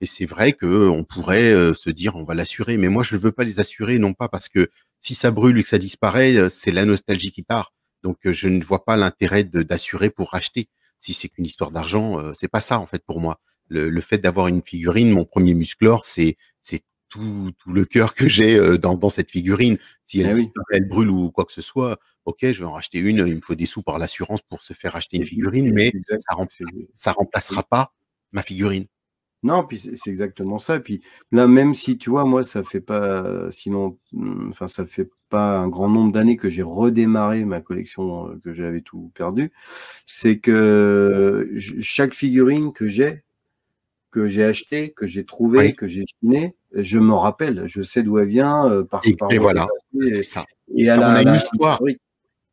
Speaker 2: c'est vrai que on pourrait se dire on va l'assurer. Mais moi, je ne veux pas les assurer, non pas parce que si ça brûle et que ça disparaît, c'est la nostalgie qui part. Donc, je ne vois pas l'intérêt d'assurer pour racheter. Si c'est qu'une histoire d'argent, c'est pas ça en fait pour moi. Le fait d'avoir une figurine, mon premier Musclor, c'est tout le cœur que j'ai dans cette figurine. Si elle
Speaker 1: Eh oui.
Speaker 2: disparaît, elle brûle ou quoi que ce soit, ok, je vais en racheter une. Il me faut des sous par l'assurance pour se faire acheter une figurine, mais ça remplacera pas ma figurine.
Speaker 1: Non, puis c'est exactement ça. Puis là, même si tu vois, moi, ça fait pas, sinon, enfin, ça fait pas un grand nombre d'années que j'ai redémarré ma collection, que j'avais tout perdu. C'est que chaque figurine que j'ai acheté, que j'ai trouvé,
Speaker 2: Oui.
Speaker 1: que j'ai chiné, je me rappelle, je sais d'où elle vient, par
Speaker 2: Et
Speaker 1: où
Speaker 2: voilà,
Speaker 1: elle est
Speaker 2: c'est
Speaker 1: passée,
Speaker 2: ça.
Speaker 1: et
Speaker 2: On a une histoire.
Speaker 1: historique.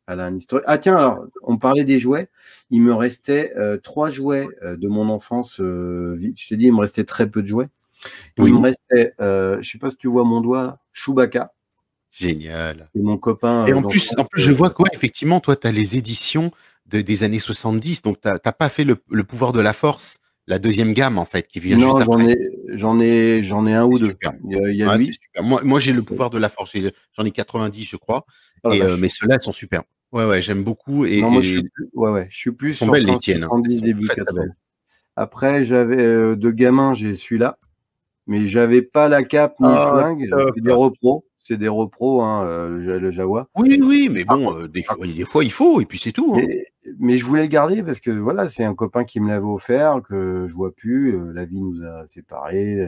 Speaker 1: Elle a un historique. Ah tiens, alors, on parlait des jouets. Il me restait 3 jouets de mon enfance. Je te dis, il me restait très peu de jouets. Il
Speaker 2: Oui.
Speaker 1: me restait, je sais pas si tu vois mon doigt là, Chewbacca.
Speaker 2: Génial.
Speaker 1: Et mon copain.
Speaker 2: Et en plus, je vois quoi, effectivement, toi, tu as les éditions des années 70, donc tu n'as pas fait le pouvoir de la force, la deuxième gamme, en fait, qui vient juste après.
Speaker 1: J'en ai un ou deux.
Speaker 2: Super.
Speaker 1: Il y a
Speaker 2: Ouais,
Speaker 1: lui.
Speaker 2: c'est super. Moi j'ai le pouvoir de la force. J'en ai 90, je crois.
Speaker 1: Oh la vache.
Speaker 2: Mais ceux-là, elles sont super. Ouais, j'aime beaucoup.
Speaker 1: Non, moi,
Speaker 2: Et
Speaker 1: je suis plus
Speaker 2: elles sont
Speaker 1: sur
Speaker 2: belles, les
Speaker 1: fin
Speaker 2: tiennes. Hein. Elles
Speaker 1: 70,
Speaker 2: sont
Speaker 1: début
Speaker 2: très, très
Speaker 1: 80.
Speaker 2: belles.
Speaker 1: Après, j'avais de gamin, j'ai celui-là, mais j'avais pas la cape ni le flingue. C'est des repros, hein, le Jawa.
Speaker 2: Oui, mais bon, des fois, il faut, et puis c'est tout. Hein.
Speaker 1: Mais je voulais le garder parce que voilà, c'est un copain qui me l'avait offert, que je vois plus. La vie nous a séparés,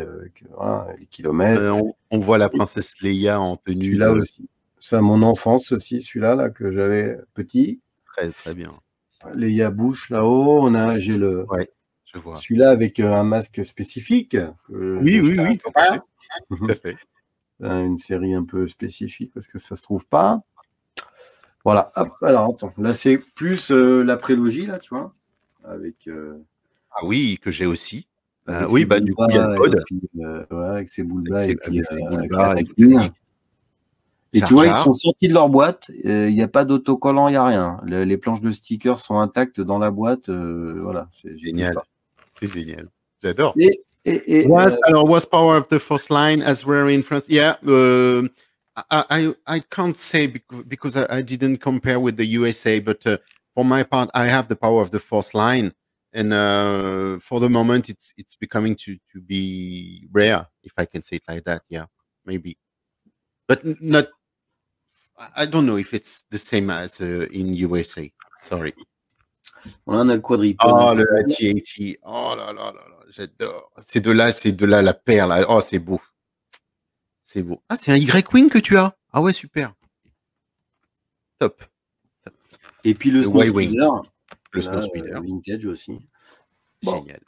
Speaker 1: voilà, les kilomètres.
Speaker 2: On voit la princesse Leia en tenue
Speaker 1: Celui-là aussi. C'est mon enfance aussi, celui-là là, que j'avais petit.
Speaker 2: Très, très bien.
Speaker 1: Leia Bush là-haut. J'ai le.
Speaker 2: Ouais, je vois.
Speaker 1: Celui-là avec un masque spécifique.
Speaker 2: Oui, tout à fait. Tout à fait.
Speaker 1: Une série un peu spécifique parce que ça se trouve pas. Voilà. Hop, alors attends. Là, c'est plus la prélogie, là, tu vois. Avec.
Speaker 2: Ah oui, que j'ai aussi.
Speaker 1: Oui,
Speaker 2: bah du coup, il y a le code.
Speaker 1: Avec ses Bulba et puis
Speaker 2: avec ses Bulba
Speaker 1: avec
Speaker 2: et
Speaker 1: et tu vois, ils sont sortis de leur boîte. Il n'y a pas d'autocollant, il n'y a rien. Les planches de stickers sont intactes dans la boîte. Voilà, c'est
Speaker 2: génial. C'est génial. J'adore.
Speaker 1: Was
Speaker 2: Power of the Force line as rare in France? Yeah, I can't say because I didn't compare with the USA, but for my part, I have the Power of the Force line, and for the moment, it's becoming to be rare, if I can say it like that. Yeah, maybe, but not. I don't know if it's the same as in USA. Sorry.
Speaker 1: On a le quadripode.
Speaker 2: Oh, le AT-AT. Oh là là là là, j'adore. C'est de là la perle. Oh, c'est beau. C'est beau. Ah, c'est un Y-Wing que tu as. Ah ouais, super. Top.
Speaker 1: Et puis le Snowspeeder.
Speaker 2: Le Snowspeeder.
Speaker 1: Vintage aussi.
Speaker 2: Génial.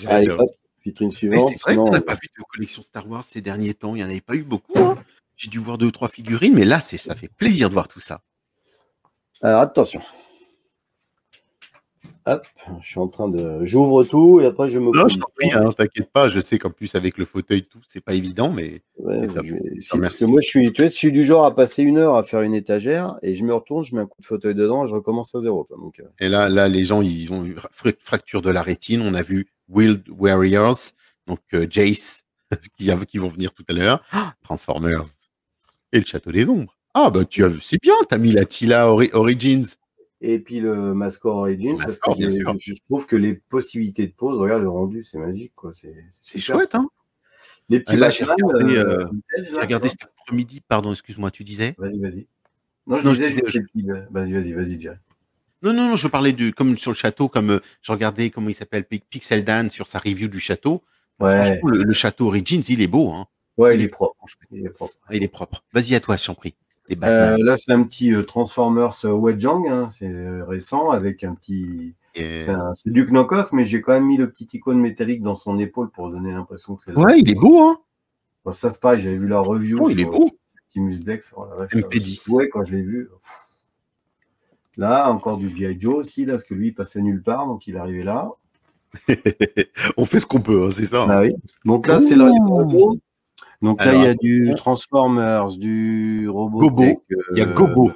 Speaker 1: Allez, hop, vitrine suivante.
Speaker 2: C'est vrai qu'on n'a pas vu de collection Star Wars ces derniers temps. Il n'y en avait pas eu beaucoup. Hein. J'ai dû voir 2 ou 3 figurines, mais là, ça fait plaisir de voir tout ça.
Speaker 1: Alors, attention. Hop, je suis en train de. J'ouvre tout et après je me.
Speaker 2: Non, je t'en prie, hein, t'inquiète pas. Je sais qu'en plus, avec le fauteuil, tout, c'est pas évident, mais.
Speaker 1: Ouais, parce que moi, je suis du genre à passer 1 heure à faire une étagère et je me retourne, je mets un coup de fauteuil dedans et je recommence à zéro. Quoi, donc,
Speaker 2: Et là, les gens, ils ont eu fracture de la rétine. On a vu Wild Warriors, donc Jace, qui vont venir tout à l'heure. Transformers et le Château des Ombres. Ah, bah, c'est bien, t'as mis la Tila Origins.
Speaker 1: Et puis le Mascor Origins, parce que je trouve que les possibilités de pose, regarde le rendu, c'est magique, quoi.
Speaker 2: C'est chouette, hein.
Speaker 1: Les petits
Speaker 2: là, j'ai regardé cet après-midi. Pardon, excuse-moi, tu disais?
Speaker 1: Vas-y. Non, je disais. Vas-y, Jerry.
Speaker 2: Non, je parlais comme sur le château, comme je regardais, comment il s'appelle, Pixel Dan sur sa review du château.
Speaker 1: Ouais.
Speaker 2: Franchement, le château Origins, il est beau, hein.
Speaker 1: Ouais, il est propre.
Speaker 2: Il est propre. Vas-y, à toi, je t'en prie.
Speaker 1: Là, c'est un petit Transformers Wedjang, hein, c'est récent, avec un petit. C'est du knock-off, mais j'ai quand même mis le petit icône métallique dans son épaule pour donner l'impression que c'est.
Speaker 2: Ouais, il est beau, hein.
Speaker 1: Bon, ça, c'est pareil, j'avais vu la review.
Speaker 2: Oh, il est beau.
Speaker 1: Optimus Blex, oh, la vache,
Speaker 2: MP10.
Speaker 1: Ouais, quand je l'ai vu. Là, encore du G.I. Joe aussi, là, parce que lui, il passait nulle part, donc il est arrivé là.
Speaker 2: On fait ce qu'on peut, hein, c'est ça.
Speaker 1: Ah oui. Donc là, c'est le robot. Donc là, il y a du Transformers, du Robotech.
Speaker 2: Il y a Gobo.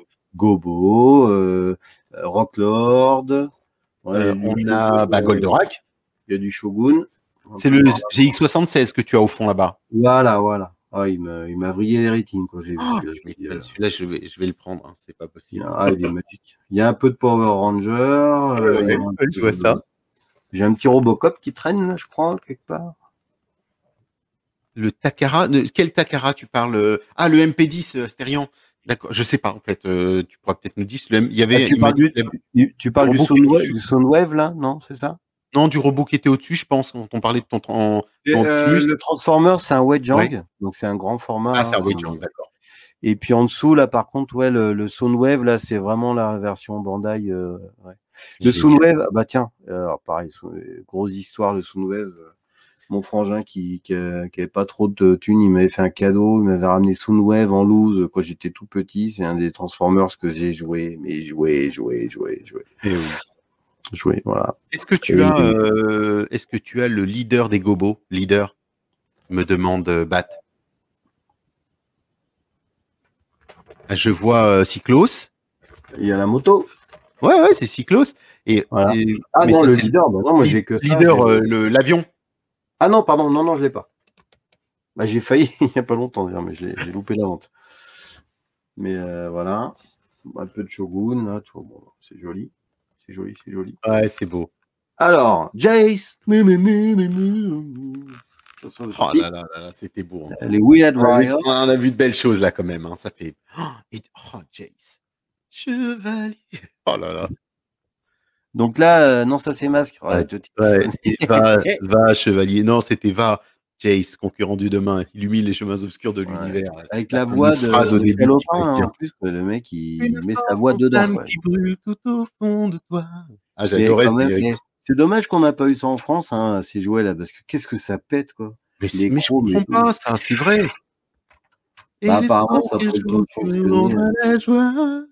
Speaker 1: Rocklord.
Speaker 2: Ouais, on a Goldorak.
Speaker 1: Il y a du Shogun.
Speaker 2: C'est le GX76 que tu as au fond là-bas.
Speaker 1: Voilà. Ah, il m'a vrillé les rétines quand j'ai vu.
Speaker 2: Celui-là, je vais le prendre. Hein, c'est pas possible.
Speaker 1: Ah, il est magique. Il y a un peu de Power Ranger.
Speaker 2: Je vois ça.
Speaker 1: J'ai un petit Robocop qui traîne, là, je crois, quelque part.
Speaker 2: Le Takara, quel Takara tu parles? Ah, le MP10 Astérion. D'accord, je sais pas en fait. Tu pourras peut-être nous dire. Il y avait,
Speaker 1: Tu
Speaker 2: il m'a
Speaker 1: parles
Speaker 2: dit qu'il y avait
Speaker 1: tu
Speaker 2: le
Speaker 1: parles
Speaker 2: robot qui était au-dessus.
Speaker 1: Du Soundwave, là, non? C'est ça?
Speaker 2: Non, du robot qui était au-dessus, je pense, quand on parlait de ton Optimus.
Speaker 1: Le Transformer, c'est un
Speaker 2: Ouais.
Speaker 1: Wedgehang, donc c'est un grand format.
Speaker 2: Ah, c'est un
Speaker 1: Hein,
Speaker 2: Wedgehang, d'accord.
Speaker 1: et puis en dessous, là, par contre, ouais, le Soundwave, là, c'est vraiment la version Bandai. Ouais. Le
Speaker 2: Génial.
Speaker 1: Soundwave, bah tiens, alors pareil, grosse histoire, le Soundwave. Mon frangin qui avait pas trop de thunes, il m'avait fait un cadeau, il m'avait ramené Soundwave en loose quand j'étais tout petit. C'est un des Transformers que j'ai joué, mais joué.
Speaker 2: Eh oui.
Speaker 1: Joué, voilà.
Speaker 2: Est-ce que tu as le leader des gobos? Leader, me demande Bat. Ah, je vois Cyclos.
Speaker 1: Il y a la moto.
Speaker 2: Ouais, c'est Cyclos.
Speaker 1: Voilà.
Speaker 2: Mais
Speaker 1: non,
Speaker 2: ça,
Speaker 1: le
Speaker 2: c'est
Speaker 1: leader, bah non, moi j'ai que ça.
Speaker 2: leader, l'avion.
Speaker 1: Ah non, pardon, non, je l'ai pas. Bah, j'ai failli il n'y a pas longtemps d'ailleurs, mais j'ai loupé la vente. Mais voilà. Un peu de Shogun, là, tu vois, bon, c'est joli. C'est joli.
Speaker 2: Ouais, c'est beau.
Speaker 1: Alors, Jace.
Speaker 2: Oh là là, c'était beau. Hein.
Speaker 1: Les Weird Riot.
Speaker 2: On a vu de belles choses là quand même. Hein. Ça fait. Oh, Jace. Chevalier. Oh là là.
Speaker 1: Donc là, non, ça c'est Masque.
Speaker 2: Ouais, va, Chevalier. Non, c'était va, Jace, concurrent du demain. Illumine les chemins obscurs de l'univers.
Speaker 1: Avec la voix de
Speaker 2: phrase au début.
Speaker 1: Salopin, en plus, le mec, il met sa voix dedans.
Speaker 2: Qui brûle tout au fond de toi. Ah,
Speaker 1: j'adorais. C'est dommage qu'on n'a pas eu ça en France, hein, ces jouets-là, parce que qu'est-ce que ça pète, quoi.
Speaker 2: Mais je comprends pas, ça, c'est vrai.
Speaker 1: Bah, apparemment, ça peut le temps de fonctionner.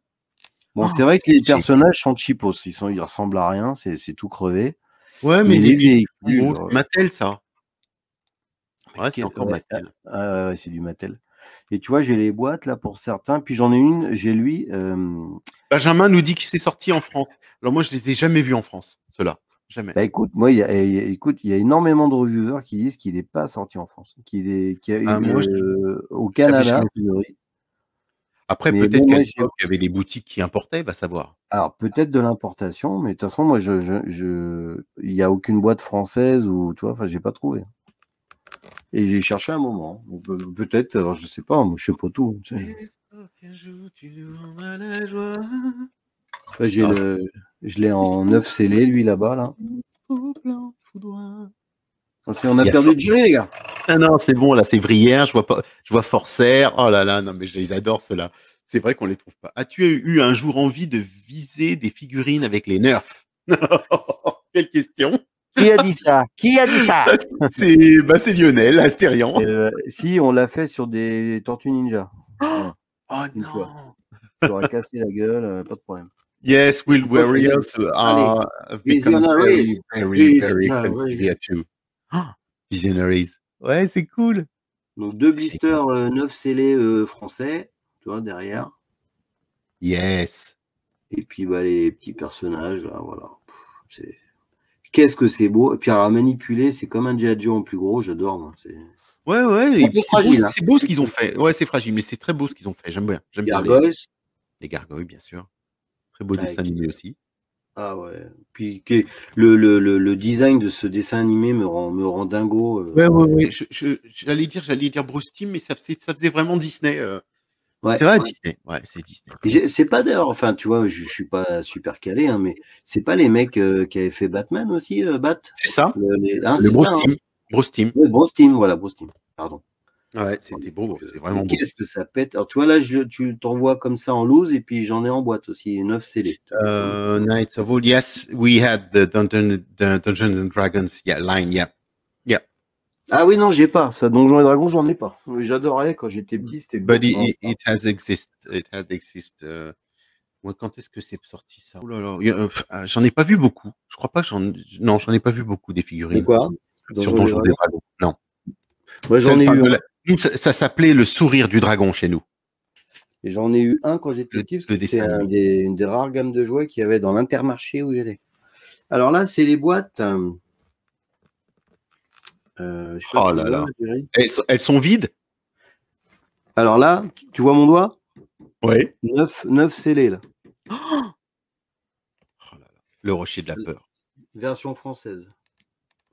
Speaker 1: Bon, c'est vrai que les personnages sont cheapos, ils ressemblent à rien, c'est tout crevé.
Speaker 2: Ouais, mais les véhicules, c'est Mattel, ça. Ouais, c'est encore Mattel.
Speaker 1: C'est du Mattel. Et tu vois, j'ai les boîtes là pour certains, puis j'en ai une, j'ai lui.
Speaker 2: Benjamin nous dit qu'il s'est sorti en France. Alors moi, je les ai jamais vus en France, ceux-là. Jamais.
Speaker 1: Bah écoute, moi, il y a énormément de reviewers qui disent qu'il n'est pas sorti en France, qu'il a eu au Canada, a priori.
Speaker 2: Après, peut-être qu'à l'époque, il y avait des boutiques qui importaient, va savoir.
Speaker 1: Alors, peut-être de l'importation, mais de toute façon, moi, il n'y a aucune boîte française ou, tu vois, enfin, j'ai pas trouvé. Et j'ai cherché un moment. Peut-être, alors je sais pas, moi, je sais pas tout. Je l'ai en 9 scellé, lui, là-bas, là. On a perdu de gérer, les gars.
Speaker 2: Ah non, c'est bon, là, c'est Vrière, je vois Forcer. Oh là là, non, mais je les adore, ceux-là. C'est vrai qu'on les trouve pas. As-tu eu un jour envie de viser des figurines avec les nerfs? Quelle question.
Speaker 1: Qui a dit ça?
Speaker 2: C'est Lionel, Astérion.
Speaker 1: Si, on l'a fait sur des Tortues Ninja.
Speaker 2: Oh non.
Speaker 1: Tu aurais cassé la gueule, pas de problème.
Speaker 2: Yes, warriors have become very, very, very expensive too. Visionaries. Ouais, c'est cool.
Speaker 1: Donc 2 blisters 9 scellés français, tu vois, derrière.
Speaker 2: Yes.
Speaker 1: Et puis bah, les petits personnages, là, voilà. Qu'est-ce que c'est beau. Et puis alors, à manipuler, c'est comme un G.I. Joe en plus gros, j'adore. Moi.
Speaker 2: Ouais. C'est beau ce qu'ils ont fait. Ouais, c'est fragile, mais c'est très beau ce qu'ils ont fait. J'aime bien. Les gargoyles, bien sûr. Très beau dessin animé aussi.
Speaker 1: Ah ouais. Puis le design de ce dessin animé me rend dingo.
Speaker 2: Ouais. J'allais dire Bruce Timm, mais ça faisait vraiment Disney. Ouais. C'est vrai, Disney. Ouais, c'est Disney.
Speaker 1: C'est pas d'ailleurs, enfin, tu vois, je suis pas super calé, hein, mais c'est pas les mecs qui avaient fait Batman aussi, Bat?
Speaker 2: C'est ça.
Speaker 1: Le
Speaker 2: Bruce Timm. Bruce Timm.
Speaker 1: Oui, Bruce Timm, voilà, Bruce Timm. Pardon.
Speaker 2: Ouais, c'était beau, c'est vraiment beau.
Speaker 1: Qu'est-ce que ça pète? Alors, tu vois, là, tu t'envoies comme ça en loose, et puis j'en ai en boîte aussi, 9 CD.
Speaker 2: Knights of Old, yes, we had the Dungeons and Dragons line, yeah.
Speaker 1: Ah oui, non, j'ai pas. Ça, Donjons et Dragons, j'en ai pas. J'adorais quand j'étais petit, c'était
Speaker 2: But it has exist. Quand est-ce que c'est sorti ça? Oh là là, j'en ai pas vu beaucoup. Je crois pas que j'en ai pas vu beaucoup des figurines.
Speaker 1: C'est quoi?
Speaker 2: Sur Donjons et Dragons. Non.
Speaker 1: Moi, j'en ai eu.
Speaker 2: Nous, ça s'appelait le sourire du dragon chez nous.
Speaker 1: Et j'en ai eu un quand j'étais petit, parce que c'est une des rares gammes de jouets qu'il y avait dans l'Intermarché où j'allais. Alors là, c'est les boîtes.
Speaker 2: Oh là là. Elles sont vides?
Speaker 1: Alors là, tu vois mon doigt?
Speaker 2: Oui.
Speaker 1: 9 scellés, là.
Speaker 2: Oh là là. Le rocher de la peur.
Speaker 1: Version française.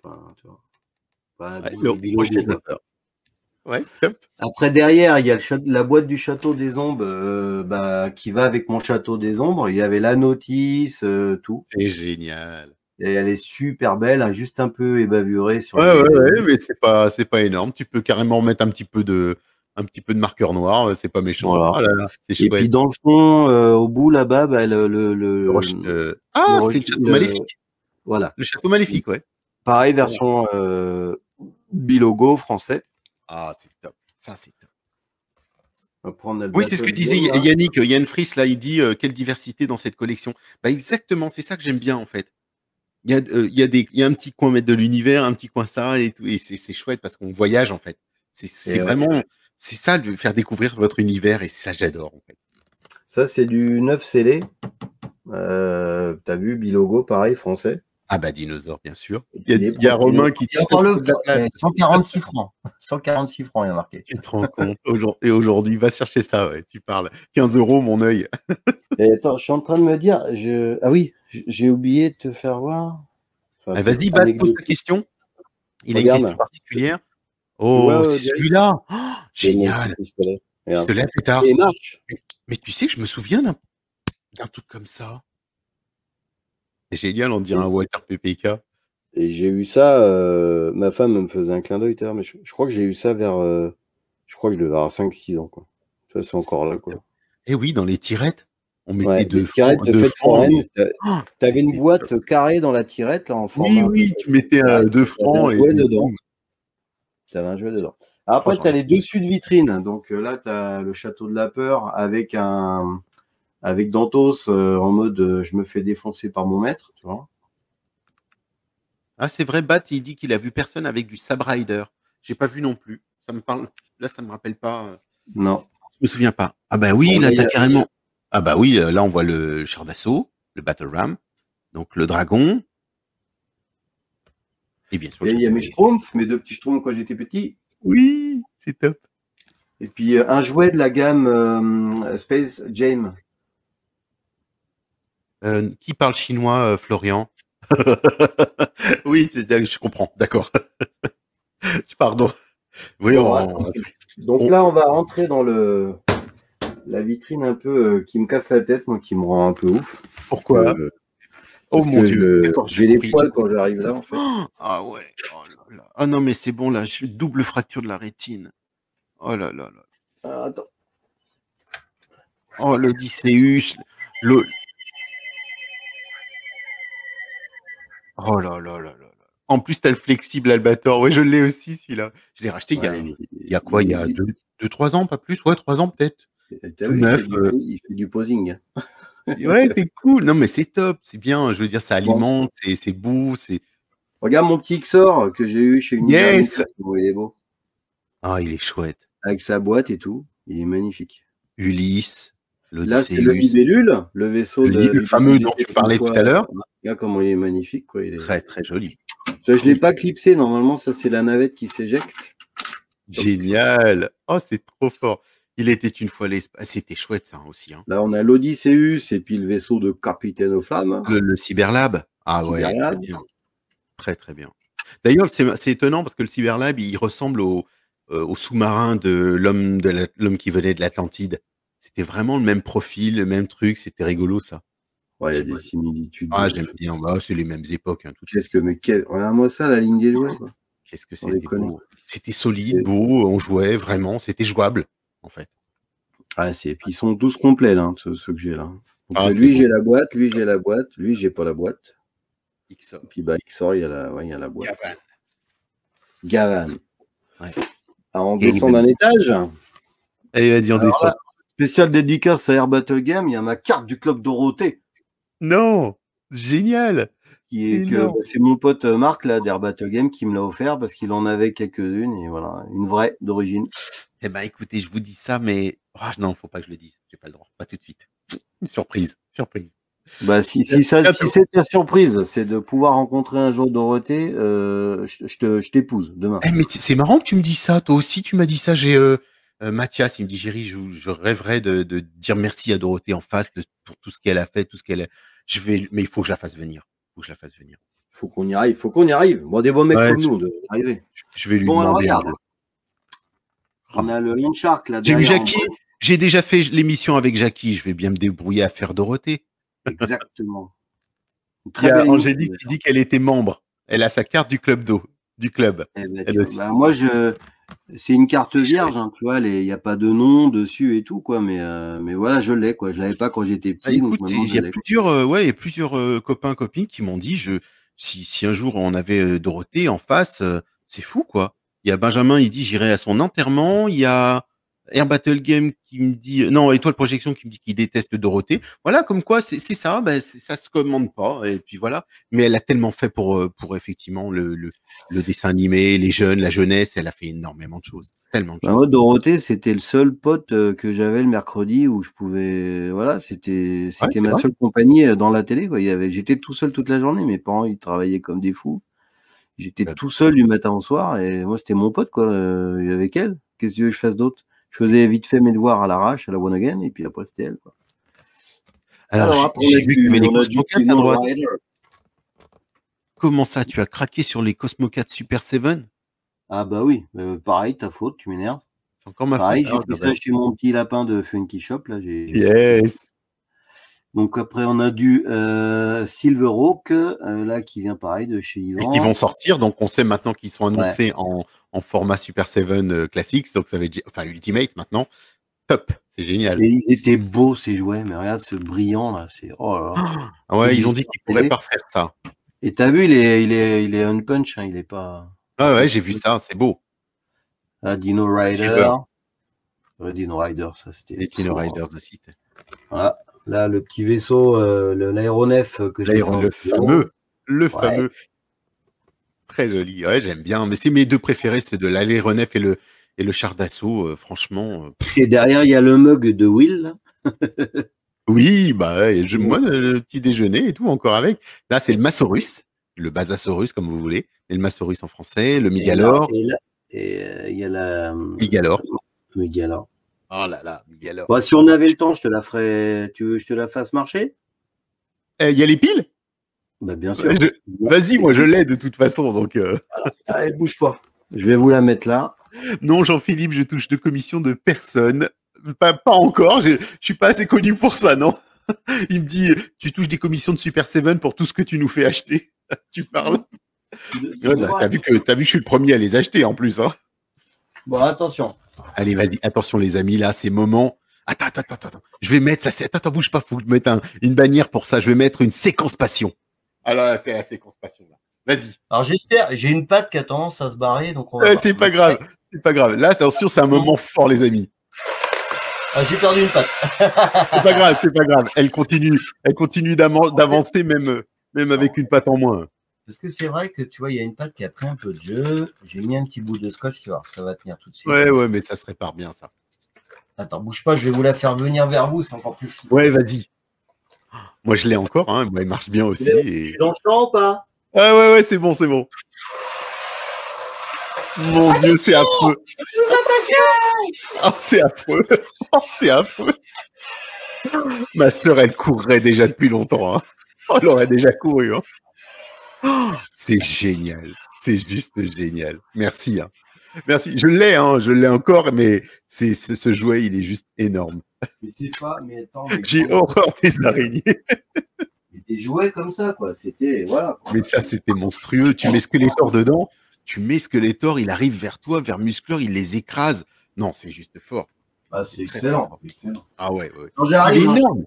Speaker 1: Enfin, tu vois.
Speaker 2: Le rocher de la peur. Ouais, top.
Speaker 1: Après, derrière, il y a la boîte du Château des Ombres qui va avec mon Château des Ombres. Il y avait la notice, tout.
Speaker 2: C'est génial.
Speaker 1: Et elle est super belle, hein, juste un peu ébavurée sur
Speaker 2: Ouais,
Speaker 1: les
Speaker 2: ouais,
Speaker 1: bouts.
Speaker 2: mais c'est pas énorme. Tu peux carrément mettre un petit peu de marqueur noir, c'est pas méchant.
Speaker 1: Voilà.
Speaker 2: Oh là là, c'est
Speaker 1: Et puis
Speaker 2: chouette.
Speaker 1: dans le fond, au bout là-bas,
Speaker 2: Ah, c'est le château
Speaker 1: le-
Speaker 2: maléfique.
Speaker 1: voilà.
Speaker 2: Le château maléfique, ouais.
Speaker 1: Pareil,
Speaker 2: Ouais.
Speaker 1: version bilogo français.
Speaker 2: Ah, c'est top. Ça, c'est top.
Speaker 1: Après, on a le
Speaker 2: Oui, c'est ce que
Speaker 1: Battle
Speaker 2: disait
Speaker 1: Game, là.
Speaker 2: Yannick, Yann Fries, là, il dit quelle diversité dans cette collection. Bah, exactement, c'est ça que j'aime bien, en fait. Il y a un petit coin mettre de l'univers, un petit coin ça, et tout, et c'est chouette parce qu'on voyage, en fait. C'est
Speaker 1: Et
Speaker 2: vraiment, c'est ça, de faire découvrir votre univers, et ça, j'adore, en fait.
Speaker 1: ça, c'est du 9 scellé. T'as vu, bilogo, pareil, français.
Speaker 2: Ah bah, dinosaure, bien sûr.
Speaker 1: Il
Speaker 2: Il y a Romain qui
Speaker 1: y a encore
Speaker 2: de la place.
Speaker 1: 146 francs. 146 francs, il y a marqué.
Speaker 2: Tu te rends compte. Et aujourd'hui, va chercher ça, ouais, tu parles. 15 €, mon œil.
Speaker 1: Et attends, je suis en train de me dire, ah oui, j'ai oublié de te faire voir. Enfin,
Speaker 2: Vas-y,
Speaker 1: c'est
Speaker 2: Bat, pose ta
Speaker 1: anecdotique.
Speaker 2: question. Il a une
Speaker 1: Regarde.
Speaker 2: question particulière.
Speaker 1: Ouais,
Speaker 2: Oh,
Speaker 1: ouais,
Speaker 2: c'est
Speaker 1: direct.
Speaker 2: celui-là. Oh,
Speaker 1: C'est mon
Speaker 2: génial.
Speaker 1: petit pistolet. Regarde.
Speaker 2: Pistolet à pétard.
Speaker 1: Et il marche.
Speaker 2: Mais tu sais que je me souviens d'un truc comme ça. C'est génial, on dirait un Walter PPK.
Speaker 1: Et j'ai eu ça, ma femme me faisait un clin d'œil tout à l'heure, mais je crois que j'ai eu ça vers, je crois que je devais avoir 5-6 ans, quoi. Ça, c'est encore là, quoi.
Speaker 2: Eh oui, dans les tirettes, on mettait
Speaker 1: Ouais,
Speaker 2: 2
Speaker 1: des tirettes
Speaker 2: francs.
Speaker 1: de
Speaker 2: 2
Speaker 1: fête
Speaker 2: francs.
Speaker 1: foraine.
Speaker 2: Oh,
Speaker 1: T'avais une
Speaker 2: c'était
Speaker 1: boîte
Speaker 2: top.
Speaker 1: carrée dans la tirette, là, en
Speaker 2: Oui,
Speaker 1: format un peu.
Speaker 2: oui, tu mettais 2 francs.
Speaker 1: un jouet dedans. T'avais un jouet dedans. Après,
Speaker 2: Oh,
Speaker 1: tu as les dessus de vitrine. Donc là, tu as le château de la peur avec Dantos en mode je me fais défoncer par mon maître, tu vois.
Speaker 2: Ah, c'est vrai, Bat, il dit qu'il a vu personne avec du Sabre Rider. J'ai pas vu non plus. Ça me parle. Là, ça me rappelle pas.
Speaker 1: Non.
Speaker 2: Je me souviens pas. Ah bah oui,
Speaker 1: Bon,
Speaker 2: là,
Speaker 1: là,
Speaker 2: t'as carrément. Ah bah oui, là, on voit le char d'assaut, le Battle Ram, donc le dragon. Et bien sûr.
Speaker 1: il y a mes Schtroumpfs, mes 2 petits Schtroumpfs quand j'étais petit.
Speaker 2: Oui, c'est top.
Speaker 1: Et puis un jouet de la gamme Space Jam.
Speaker 2: Qui parle chinois, Florian? Oui, je comprends, d'accord. Pardon. Oui,
Speaker 1: Donc là, on va rentrer dans la vitrine un peu qui me casse la tête, moi, qui me rend un peu ouf.
Speaker 2: Pourquoi?
Speaker 1: Parce
Speaker 2: Oh mon
Speaker 1: que
Speaker 2: Dieu.
Speaker 1: j'ai les poils quand j'arrive là, en fait.
Speaker 2: Ah ouais. Oh là là. Ah non, mais c'est bon, là, je suis double fracture de la rétine. Oh là là là.
Speaker 1: Ah, attends.
Speaker 2: Oh, l'Odysseus. Oh là là là là. En plus, t'as le flexible Albator. Ouais, je l'ai aussi, celui-là. Je l'ai racheté il y a quoi? Il y a 2-3 ans, pas plus? Ouais, 3 ans peut-être.
Speaker 1: T'as
Speaker 2: Tout
Speaker 1: vu,
Speaker 2: neuf.
Speaker 1: il fait du posing.
Speaker 2: Ouais, c'est cool. Non, mais c'est top. C'est bien. Je veux dire, ça alimente, c'est beau.
Speaker 1: Regarde mon petit XOR que j'ai eu chez Univers.
Speaker 2: Yes!
Speaker 1: Il est beau.
Speaker 2: Ah, il est chouette.
Speaker 1: Avec sa boîte et tout. Il est magnifique.
Speaker 2: Ulysse,
Speaker 1: Là, c'est le
Speaker 2: l'Odysseus.
Speaker 1: Libellule, le vaisseau
Speaker 2: Le fameux dont tu parlais tout à l'heure.
Speaker 1: Regarde comment il est magnifique, quoi.
Speaker 2: Très, très joli.
Speaker 1: Je ne l'ai pas clipsé. Normalement, ça, c'est la navette qui s'éjecte.
Speaker 2: Génial. Oh, c'est trop fort. Il était une fois l'espace. C'était chouette, ça aussi. Hein.
Speaker 1: Là, on a l'Odysseus et puis le vaisseau de Capitaine aux Flammes.
Speaker 2: Le Cyberlab. Ah ouais,
Speaker 1: Cyberlab.
Speaker 2: très bien. Très, très bien. D'ailleurs, c'est étonnant parce que le Cyberlab, il ressemble au sous-marin de l'homme qui venait de l'Atlantide. C'était vraiment le même profil, le même truc. C'était rigolo, ça.
Speaker 1: Ouais, il y a des similitudes.
Speaker 2: Ah, j'aime bien. Bah, c'est les mêmes époques. Hein,
Speaker 1: regarde-moi ça, la ligne des jouets. Quoi.
Speaker 2: Qu'est-ce que c'était beau. C'était solide, beau, on jouait vraiment, c'était jouable, en fait.
Speaker 1: Ah, puis ils sont tous complets, là, ceux que j'ai là. Donc, lui, j'ai la boîte, lui, j'ai pas la boîte.
Speaker 2: XOR.
Speaker 1: Et puis, XOR, il y a la boîte. Gavan.
Speaker 2: Ouais.
Speaker 1: Alors, on descend d'un étage.
Speaker 2: Allez, vas-y, on descend.
Speaker 1: Spécial dédicace à Air Battle Game, il y a ma carte du club Dorothée.
Speaker 2: Non, génial.
Speaker 1: C'est mon pote Marc là d'Air Battle Game qui me l'a offert parce qu'il en avait quelques-unes et voilà, une vraie d'origine.
Speaker 2: Eh ben écoutez, je vous dis ça, mais non, faut pas que je le dise, j'ai pas le droit, pas tout de suite. Une surprise.
Speaker 1: Si c'est ta surprise, c'est de pouvoir rencontrer un jour Dorothée, je t'épouse demain.
Speaker 2: Mais c'est marrant que tu me dis ça, toi aussi tu m'as dit ça. J'ai Mathias, il me dit Géry, je rêverais de dire merci à Dorothée en face pour tout ce qu'elle a fait, tout ce qu'elle a. Mais il faut que je la fasse venir.
Speaker 1: Faut qu'on y arrive. Bon, des bons mecs comme nous, on devrait y arriver.
Speaker 2: Je vais lui demander.
Speaker 1: On a le Landshark là
Speaker 2: J'ai vu
Speaker 1: derrière.
Speaker 2: Jackie. J'ai déjà fait l'émission avec Jackie. Je vais bien me débrouiller à faire Dorothée.
Speaker 1: Exactement.
Speaker 2: Il y a Angélique qui dit qu'elle était membre. Elle a sa carte du club d'eau. Du club.
Speaker 1: Eh ben, moi, c'est une carte vierge, hein, tu vois, il n'y a pas de nom dessus et tout, quoi, mais voilà, je l'ai, quoi. Je l'avais pas quand j'étais petit.
Speaker 2: Écoute, il y a plusieurs copains, copines qui m'ont dit, si un jour on avait Dorothée en face, c'est fou, quoi. Il y a Benjamin, il dit, j'irai à son enterrement. Il y a Air Battle Game qui me dit, non, Étoile Projection qui me dit qu'il déteste Dorothée. Voilà, comme quoi, c'est ça, ça se commande pas. Et puis voilà. Mais elle a tellement fait pour effectivement le dessin animé, les jeunes, la jeunesse. Elle a fait énormément de choses. Tellement de choses.
Speaker 1: Moi, Dorothée, c'était le seul pote que j'avais le mercredi où je pouvais, voilà, c'était ma seule compagnie dans la télé, quoi. J'étais tout seul toute la journée. Mes parents, ils travaillaient comme des fous. J'étais tout seul du matin au soir et moi, c'était mon pote, quoi. Avec elle. Qu'est-ce que tu veux que je fasse d'autre? Je faisais vite fait mes devoirs à l'arrache, à la one again, et puis après, c'était elle, quoi.
Speaker 2: Alors j'ai vu qu'il y avait les Cosmocats à droite. Comment ça, tu as craqué sur les Cosmocats Super 7?
Speaker 1: Ah bah oui, pareil, ta faute, tu m'énerves.
Speaker 2: C'est encore ma faute.
Speaker 1: Pareil, j'ai pris ça chez mon petit lapin de Funky Shop, là.
Speaker 2: Yes.
Speaker 1: Donc après, on a du Silver Hawk, là, qui vient pareil de chez Yvan.
Speaker 2: Ils vont sortir, donc on sait maintenant qu'ils sont annoncés en format Super 7 classique, donc ça va être, enfin Ultimate maintenant. Top, c'est génial.
Speaker 1: Et ils étaient beaux ces jouets, mais regarde ce brillant là, c'est oh là là.
Speaker 2: Ah ouais, ils ont dit qu'ils pourraient pas refaire ça.
Speaker 1: Et t'as vu, il est un punch, hein, il est pas.
Speaker 2: Ah ouais, j'ai vu ça, c'est beau.
Speaker 1: Ah, Dino Rider. Ouais, Dino Rider, ça c'était.
Speaker 2: Les Dino Riders aussi.
Speaker 1: Voilà. Là, le petit vaisseau, l'aéronef que j'ai fait.
Speaker 2: Le fameux. Très joli. Ouais, j'aime bien. Mais c'est mes deux préférés, c'est de l'aéronef et le char d'assaut, franchement.
Speaker 1: Et derrière, il y a le mug de Will.
Speaker 2: Oui, bah ouais, moi, le petit déjeuner et tout, encore avec. Là, c'est le Massaurus, le Basasaurus, comme vous voulez. Et le Massaurus en français, le Mygalor.
Speaker 1: Et il y a la.
Speaker 2: Mygalor.
Speaker 1: Mygalor.
Speaker 2: Oh là là, Mygalor.
Speaker 1: Bon, si on avait le temps, je te la ferais. Tu veux que je te la fasse marcher?
Speaker 2: Il y a les piles?
Speaker 1: Bah, bien sûr.
Speaker 2: Vas-y, moi je l'ai de toute façon. Donc,
Speaker 1: Allez, bouge pas. Je vais vous la mettre là.
Speaker 2: Non, Jean-Philippe, je touche de commission de personne. Pas encore, je suis pas assez connu pour ça, non. Il me dit, tu touches des commissions de Super 7 pour tout ce que tu nous fais acheter. Tu parles? T'as vu que je suis le premier à les acheter en plus. Hein.
Speaker 1: Bon, attention.
Speaker 2: Allez, vas-y, attention les amis, là, ces moments. Attends. Je vais mettre ça. Attends, bouge pas, faut que je mette une bannière pour ça. Je vais mettre une séquence passion. Alors, c'est la séquence passion, là. Vas-y.
Speaker 1: Alors, j'espère, j'ai une patte qui a tendance à se barrer, donc on
Speaker 2: va c'est pas grave. C'est pas grave. Là, attention, c'est un moment fort, les amis.
Speaker 1: Ah, j'ai perdu une patte.
Speaker 2: C'est pas grave. Elle continue d'avancer, même avec une patte en moins.
Speaker 1: Parce que c'est vrai que tu vois, il y a une patte qui a pris un peu de jeu. J'ai mis un petit bout de scotch, tu vois, ça va tenir tout de suite.
Speaker 2: Ouais, mais ça se répare bien, ça.
Speaker 1: Attends, bouge pas, je vais vous la faire venir vers vous, c'est encore plus fou.
Speaker 2: Ouais, vas-y. Moi, je l'ai encore, hein. Moi, il marche bien aussi.
Speaker 1: Tu es dans le champ ou pas?
Speaker 2: Ah ouais, c'est bon. Mon Dieu, c'est affreux. Oh, c'est affreux. Ma sœur, elle courrait déjà depuis longtemps. Hein. Elle aurait déjà couru. Hein. Oh, c'est génial. C'est juste génial. Merci. Hein. Merci. Je l'ai encore, mais ce jouet, il est juste énorme.
Speaker 1: Mais c'est pas, mais attends.
Speaker 2: J'ai horreur des araignées.
Speaker 1: Des jouets comme ça, quoi. C'était, voilà. Quoi.
Speaker 2: Mais ça, c'était monstrueux. Tu mets Skeletor dedans. Il arrive vers toi, vers Musclor, il les écrase. Non, c'est juste fort.
Speaker 1: Ah, c'est excellent.
Speaker 2: Ah ouais.
Speaker 1: Quand j'arrive,
Speaker 2: énorme.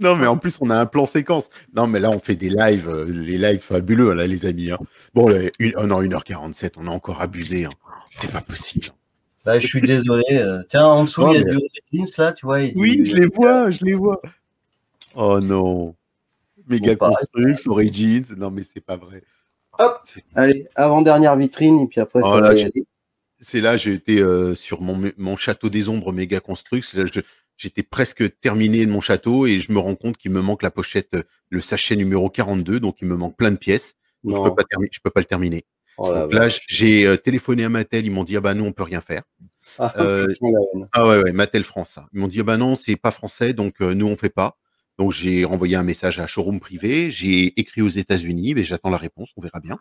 Speaker 2: Non, mais en plus, on a un plan séquence. Non, mais là, on fait des lives, les lives fabuleux, là, les amis. Hein. Bon, 1h47, on a encore abusé. Hein. C'est pas possible.
Speaker 1: Là, je suis désolé. Tiens, en dessous, il y a du Origins, là, tu vois.
Speaker 2: Oui, je les vois. Oh non. Méga Construx, Origins. Non, mais c'est pas vrai.
Speaker 1: Hop. Allez, avant-dernière vitrine, et puis après, ça va y aller.
Speaker 2: C'est là, j'ai été sur mon château des ombres méga construct. Là, j'étais presque terminé de mon château et je me rends compte qu'il me manque la pochette, le sachet numéro 42, donc il me manque plein de pièces. Donc je peux pas le terminer. Oh donc là, j'ai téléphoné à Mattel, ils m'ont dit ah bah nous on peut rien faire. Ouais, Mattel France. Ça. Ils m'ont dit ah bah non, c'est pas français, donc nous on fait pas. Donc j'ai renvoyé un message à Showroom Privé, j'ai écrit aux États-Unis, mais j'attends la réponse, on verra bien.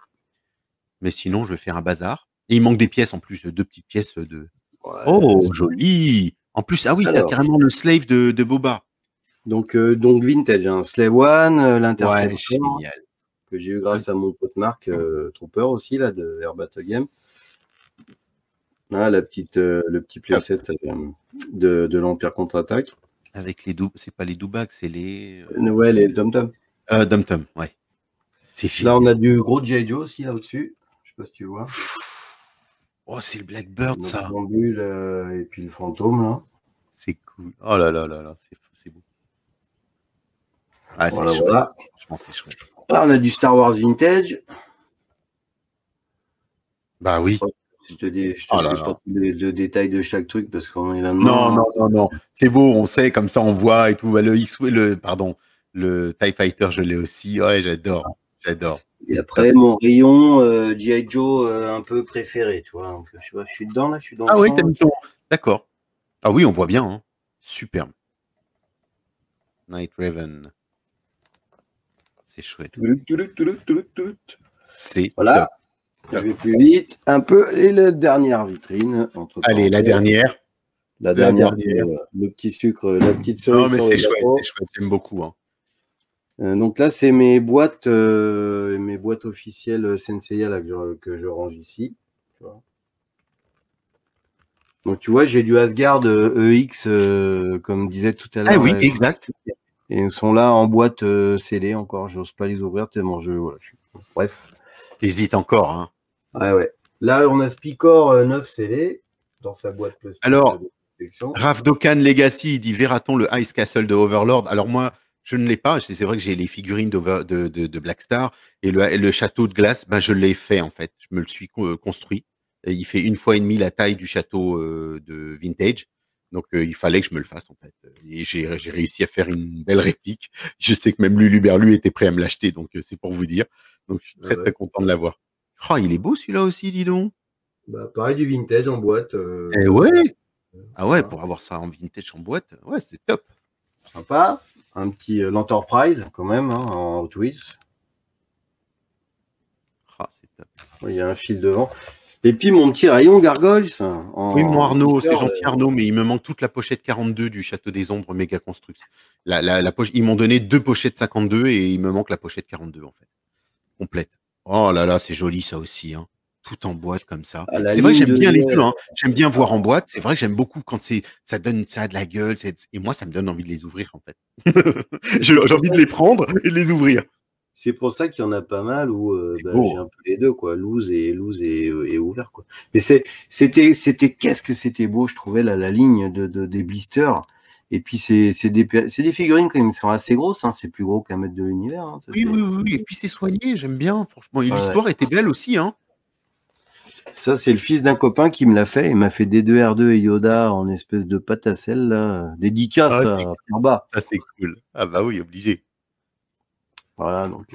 Speaker 2: Mais sinon, je vais faire un bazar. Et il manque des pièces en plus, 2 petites pièces de.
Speaker 1: Ouais,
Speaker 2: Oh, joli! En plus, ah oui, t'as
Speaker 1: alors,
Speaker 2: carrément le slave de Boba.
Speaker 1: donc vintage, hein. Slave One,
Speaker 2: Ouais,
Speaker 1: l'Interceptor,
Speaker 2: génial.
Speaker 1: que j'ai eu grâce à mon pote Marc, Trooper aussi, là, de Air Battle Game. Ah, le petit playset de l'Empire contre-attaque.
Speaker 2: Avec les c'est pas les doubags, c'est les
Speaker 1: Ouais, les Dum-Dum.
Speaker 2: Dum-Dum, ouais. C'est
Speaker 1: Là, on
Speaker 2: génial.
Speaker 1: a du gros G.I. Joe aussi, là au-dessus. Je sais pas si tu vois.
Speaker 2: Oh, c'est le Blackbird, ça.
Speaker 1: Noctambule, et puis le fantôme, là.
Speaker 2: C'est cool. Oh là là là là, c'est beau. Ah, c'est
Speaker 1: Voilà,
Speaker 2: chouette.
Speaker 1: voilà.
Speaker 2: Franchement, c'est chouette.
Speaker 1: Là, on a du Star Wars Vintage.
Speaker 2: Bah oui.
Speaker 1: Je te fais
Speaker 2: Oh là
Speaker 1: pas
Speaker 2: là.
Speaker 1: tous les détails de chaque truc parce qu'on est là
Speaker 2: Non,
Speaker 1: demain.
Speaker 2: non, non, non. C'est beau, on sait, comme ça, on voit et tout. Bah, le TIE Fighter, je l'ai aussi. Ouais, j'adore. J'adore.
Speaker 1: Et
Speaker 2: C'est
Speaker 1: après,
Speaker 2: top.
Speaker 1: mon rayon G.I. Joe un peu préféré, tu vois. Donc, je suis dedans, là, je suis dans le
Speaker 2: Ah oui, t'as
Speaker 1: champ.
Speaker 2: mis ton. D'accord. Ah oui, on voit bien. Hein. Superbe. Night Raven. C'est chouette. C'est
Speaker 1: Voilà.
Speaker 2: top.
Speaker 1: Je vais plus vite. Un peu. Et la dernière vitrine.
Speaker 2: Allez, la dernière.
Speaker 1: La dernière. Le petit sucre, la petite cerise.
Speaker 2: Non, mais
Speaker 1: sur
Speaker 2: c'est
Speaker 1: le
Speaker 2: chouette,
Speaker 1: gâteau.
Speaker 2: c'est chouette. J'aime beaucoup. Hein.
Speaker 1: Donc là, c'est mes boîtes officielles Senseiya là, que je range ici. Tu vois. Donc tu vois, j'ai du Asgard EX, comme disait tout à l'heure.
Speaker 2: Ah oui,
Speaker 1: là,
Speaker 2: exact.
Speaker 1: et ils sont là en boîte scellée encore. J'ose pas les ouvrir tellement voilà, bref.
Speaker 2: T'hésites encore. Hein.
Speaker 1: Ouais. Là, on a Spicor 9 scellé dans sa boîte plastique.
Speaker 2: Alors,
Speaker 1: de protection.
Speaker 2: Ravdokan Legacy, il dit verra-t-on le Ice Castle de Overlord? Alors moi, je ne l'ai pas. C'est vrai que j'ai les figurines de Black Star et le château de glace, ben, je l'ai fait en fait. Je me le suis construit. Et il fait 1,5 fois la taille du château de Vintage. Donc il fallait que je me le fasse en fait. Et j'ai réussi à faire une belle réplique. Je sais que même Lulu Berlu était prêt à me l'acheter, donc c'est pour vous dire. Donc je suis très très content de l'avoir. Oh, il est beau celui-là aussi, dis donc.
Speaker 1: Bah, pareil, du vintage en boîte.
Speaker 2: Eh ouais. Ah ouais, pour avoir ça en vintage en boîte, ouais, c'est top.
Speaker 1: Sympa. Un petit l'Enterprise quand même, hein, en Hot Wheels.
Speaker 2: Ah, c'est top.
Speaker 1: Il y a un fil devant. Et puis mon petit rayon Gargoyles.
Speaker 2: Oui, mon Arnaud, c'est gentil Arnaud, mais il me manque toute la pochette 42 du Château des Ombres Méga Construx. Ils m'ont donné 2 pochettes 52 et il me manque la pochette 42 en fait. Complète. Oh là là, c'est joli ça aussi. Hein. Tout en boîte comme ça. C'est vrai que j'aime bien les deux. Hein. J'aime bien voir en boîte. C'est vrai que j'aime beaucoup quand ça donne ça a de la gueule. Et moi, ça me donne envie de les ouvrir en fait. J'ai envie de les prendre et de les ouvrir.
Speaker 1: C'est pour ça qu'il y en a pas mal où j'ai un peu les deux, quoi, loose et ouvert, quoi. Mais c'était qu'est-ce que c'était beau, je trouvais la ligne des blisters. Et puis c'est des figurines quand même, sont assez grosses, hein, c'est plus gros qu'un mètre de l'univers. Hein,
Speaker 2: oui. Et puis c'est soigné, j'aime bien, franchement. Et l'histoire était belle aussi, hein.
Speaker 1: Ça, c'est le fils d'un copain qui me l'a fait. Il m'a fait D2R2 et Yoda en espèce de pâte à sel, là. Dédicace en bas.
Speaker 2: Ça, c'est cool. Ah bah oui, obligé.
Speaker 1: Voilà, donc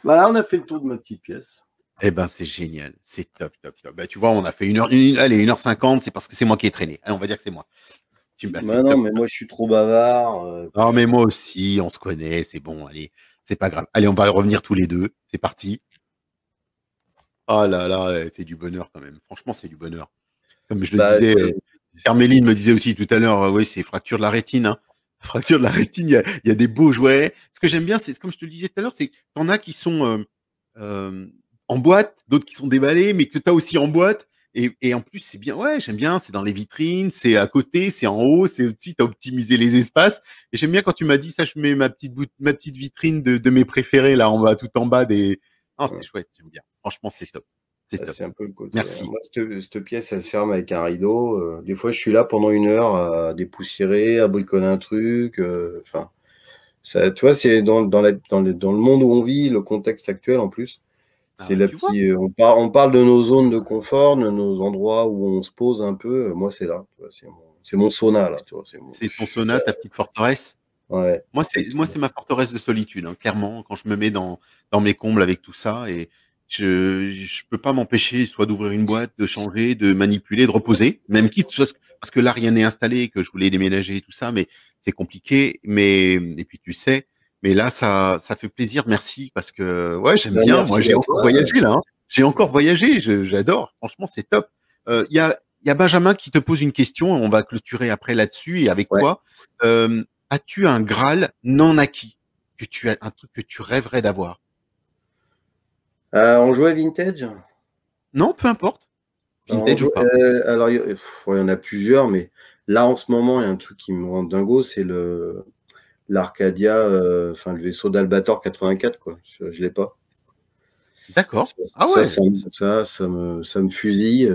Speaker 1: voilà, on a fait le tour de ma petite pièce.
Speaker 2: Eh ben, c'est génial. C'est top. Bah, tu vois, on a fait 1h50, c'est parce que c'est moi qui ai traîné. Allez, on va dire que c'est moi.
Speaker 1: Non, mais moi, je suis trop bavard.
Speaker 2: Non, mais moi aussi, on se connaît, c'est bon, allez, c'est pas grave. Allez, on va revenir tous les deux. C'est parti. Oh là là, c'est du bonheur quand même. Franchement, c'est du bonheur. Comme je le disais, Carméline me disait aussi tout à l'heure, oui, c'est fracture de la rétine. Hein. Fracture de la rétine, il y a des beaux jouets. Ce que j'aime bien, c'est comme je te le disais tout à l'heure, c'est que t'en as qui sont en boîte, d'autres qui sont déballés, mais que tu as aussi en boîte. Et en plus, c'est bien, ouais, j'aime bien, c'est dans les vitrines, c'est à côté, c'est en haut, c'est aussi, tu as optimisé les espaces. Et j'aime bien quand tu m'as dit, ça, je mets ma petite vitrine de mes préférés, là, en bas, tout en bas des. Non, c'est chouette, j'aime bien. Franchement, c'est top.
Speaker 1: C'est un peu le côté.
Speaker 2: Merci.
Speaker 1: Moi, cette pièce, elle se ferme avec un rideau. Des fois, je suis là pendant 1 heure à dépoussiérer, à bricoler un truc. Enfin, ça, tu vois, c'est dans le monde où on vit, le contexte actuel en plus. C'est on parle de nos zones de confort, de nos endroits où on se pose un peu. Moi, c'est là. C'est mon sauna là.
Speaker 2: C'est ton sauna, ta petite forteresse.
Speaker 1: Ouais.
Speaker 2: Moi, c'est ma forteresse de solitude, hein, clairement. Quand je me mets dans mes combles avec tout ça et je peux pas m'empêcher soit d'ouvrir une boîte, de changer, de manipuler, de reposer, même quitte parce que là rien n'est installé, que je voulais déménager et tout ça, mais c'est compliqué. Et puis tu sais, mais là ça fait plaisir, merci parce que ouais j'aime bien. Moi j'ai encore voyagé là. Hein. j'ai encore voyagé, j'adore. Franchement, c'est top. Il y a Benjamin qui te pose une question. On va clôturer après là-dessus et avec
Speaker 1: Ouais.
Speaker 2: toi. As-tu un Graal non acquis un truc que tu rêverais d'avoir?
Speaker 1: On jouait vintage?
Speaker 2: Non, peu importe. Vintage ou pas.
Speaker 1: Alors, il y en a plusieurs, mais là, en ce moment, il y a un truc qui me rend dingo, c'est l'Arcadia, enfin, le vaisseau d'Albator 84, quoi. Je l'ai pas.
Speaker 2: D'accord. Ah ouais.
Speaker 1: Ça me fusille.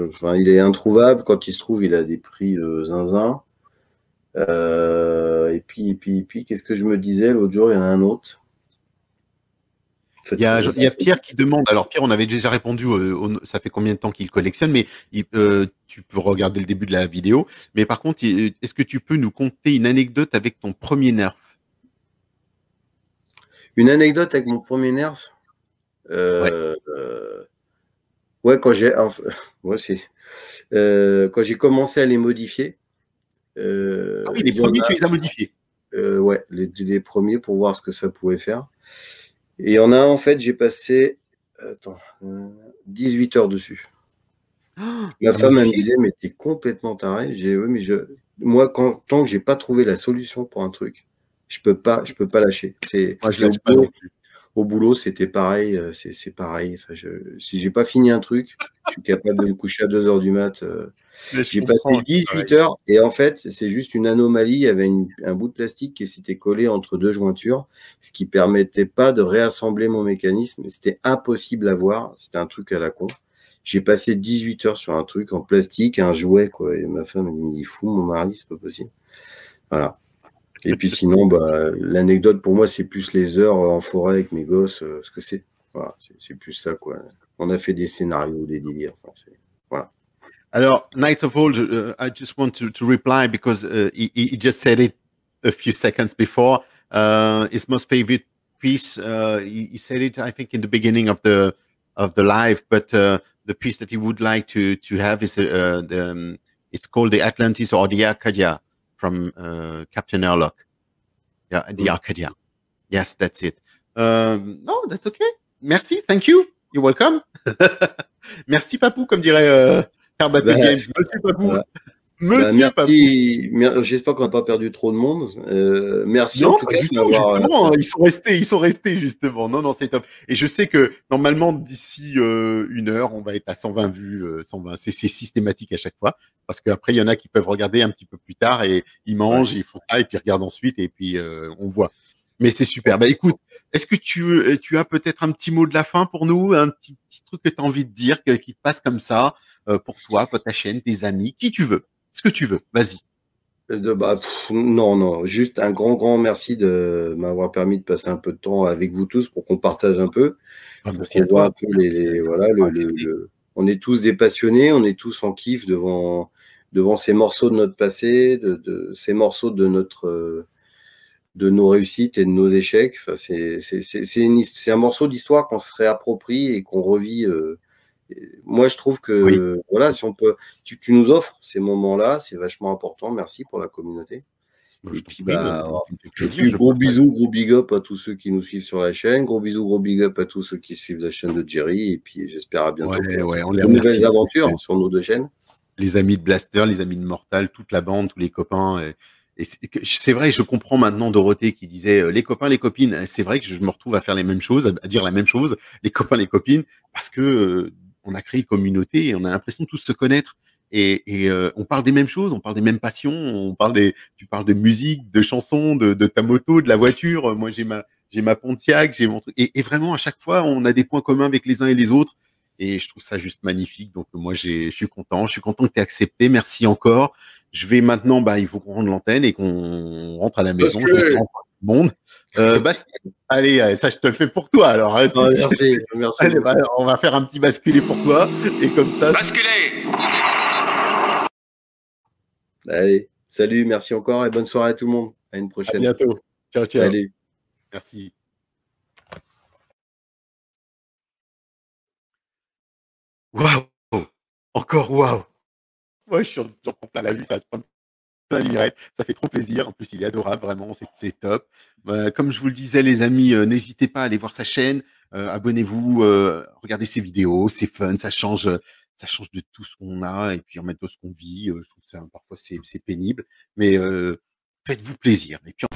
Speaker 1: Enfin, il est introuvable. Quand il se trouve, il a des prix zinzin. Et puis, qu'est-ce que je me disais l'autre jour? Il y en a un autre.
Speaker 2: Il y a Pierre qui demande. Alors Pierre, on avait déjà répondu. Ça fait combien de temps qu'il collectionne, mais tu peux regarder le début de la vidéo. Mais par contre, est-ce que tu peux nous conter une anecdote avec ton premier Nerf?
Speaker 1: Une anecdote avec mon premier Nerf.
Speaker 2: Ouais.
Speaker 1: Ouais, quand j'ai commencé à les modifier.
Speaker 2: Ah oui, les premiers, tu les as modifiés.
Speaker 1: Ouais, les premiers pour voir ce que ça pouvait faire. Et il y en a un, en fait, j'ai passé 18 heures dessus. Ma femme elle me disait, mais t'es complètement taré. Oui, mais moi, tant que j'ai pas trouvé la solution pour un truc, je peux pas lâcher.
Speaker 2: Moi, je lâche pas non plus.
Speaker 1: Au boulot, c'était pareil. C'est pareil. Enfin, si j'ai pas fini un truc, je suis capable de me coucher à 2 heures du mat. J'ai passé 18 heures et en fait, c'est juste une anomalie. Il y avait un bout de plastique qui s'était collé entre deux jointures, ce qui permettait pas de réassembler mon mécanisme. C'était impossible à voir. C'était un truc à la con. J'ai passé 18 heures sur un truc en plastique, un jouet, quoi. Et ma femme me dit, mais il est fou, mon mari, c'est pas possible. Voilà. Et puis sinon, l'anecdote pour moi, c'est plus les heures en forêt avec mes gosses, parce que voilà, c'est plus ça, quoi. On a fait des scénarios, des délires. Enfin, voilà.
Speaker 2: Alors, Knights of Old, I just want to reply because he just said it a few seconds before. His most favorite piece, he said it, I think, in the beginning of the live, but the piece that he would like to have is it's called the Atlantis or the Arcadia from Captain Airlock. Yeah, the Arcadia. Yes, that's it. No, that's okay. Merci, thank you. You're welcome. Merci, Papou, comme dirait Herbert James. Monsieur Papou.
Speaker 1: Voilà.
Speaker 2: Monsieur Papou.
Speaker 1: J'espère qu'on n'a pas perdu trop de monde. Merci
Speaker 2: non,
Speaker 1: en tout cas.
Speaker 2: Justement, ils sont restés justement. Non, c'est top. Et je sais que normalement d'ici 1 heure, on va être à 120 vues, 120. C'est systématique à chaque fois, parce qu'après il y en a qui peuvent regarder un petit peu plus tard et ils mangent, ils font ça et puis ils regardent ensuite et puis on voit. Mais c'est super. Bah écoute, est-ce que tu as peut-être un petit mot de la fin pour nous, un petit truc que tu as envie de dire, qui te passe comme ça, pour toi, pour ta chaîne, tes amis, qui tu veux, ce que tu veux. Vas-y.
Speaker 1: Non, juste un grand merci de m'avoir permis de passer un peu de temps avec vous tous pour qu'on partage un peu, pour qu'on voit un peu voilà, on est tous des passionnés, on est tous en kiff devant ces morceaux de notre passé, de ces morceaux de nos réussites et de nos échecs. Enfin, c'est un morceau d'histoire qu'on se réapproprie et qu'on revit. Moi, je trouve que voilà, si on peut, tu nous offres ces moments-là, c'est vachement important. Merci pour la communauté. Et puis, gros bisous, gros big up à tous ceux qui nous suivent sur la chaîne. Gros bisous, gros big up à tous ceux qui suivent la chaîne de Jerry. Et puis, j'espère à bientôt pour de nouvelles aventures sur nos deux chaînes.
Speaker 2: Les amis de Blaster, les amis de Mortal, toute la bande, tous les copains. Et c'est vrai, je comprends maintenant Dorothée qui disait les copains, les copines. C'est vrai que je me retrouve à faire les mêmes choses, à dire la même chose, les copains, les copines, parce que on a créé une communauté et on a l'impression de tous se connaître. Et on parle des mêmes choses, on parle des mêmes passions, tu parles de musique, de chansons, de ta moto, de la voiture. Moi, j'ai ma Pontiac, j'ai mon truc. Et vraiment, à chaque fois, on a des points communs avec les uns et les autres. Et je trouve ça juste magnifique. Donc, moi, je suis content. Je suis content que tu aies accepté. Merci encore. Je vais maintenant, il faut qu'on rende l'antenne et qu'on rentre à la maison. Je vais rentrer tout le monde. Allez, ça, je te le fais pour toi, alors. Hein,
Speaker 1: merci.
Speaker 2: Allez, on va faire un petit basculer pour toi. Et comme ça.
Speaker 3: Basculer!
Speaker 1: Allez, salut, merci encore et bonne soirée à tout le monde. À une prochaine.
Speaker 2: À bientôt. Ciao.
Speaker 1: Allez.
Speaker 2: Merci. Waouh! Encore waouh! Moi, je suis en plein la vue, ça. plein de mirettes. Ça fait trop plaisir. En plus, il est adorable, vraiment, c'est top. Comme je vous le disais, les amis, n'hésitez pas à aller voir sa chaîne. Abonnez-vous, regardez ses vidéos, c'est fun, ça change de tout ce qu'on a et puis en même temps ce qu'on vit. Je trouve ça parfois c'est pénible, mais faites-vous plaisir. Et puis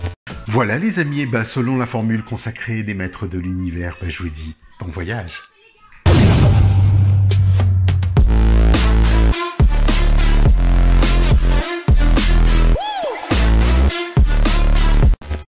Speaker 2: voilà les amis, selon la formule consacrée des maîtres de l'univers, je vous dis bon voyage.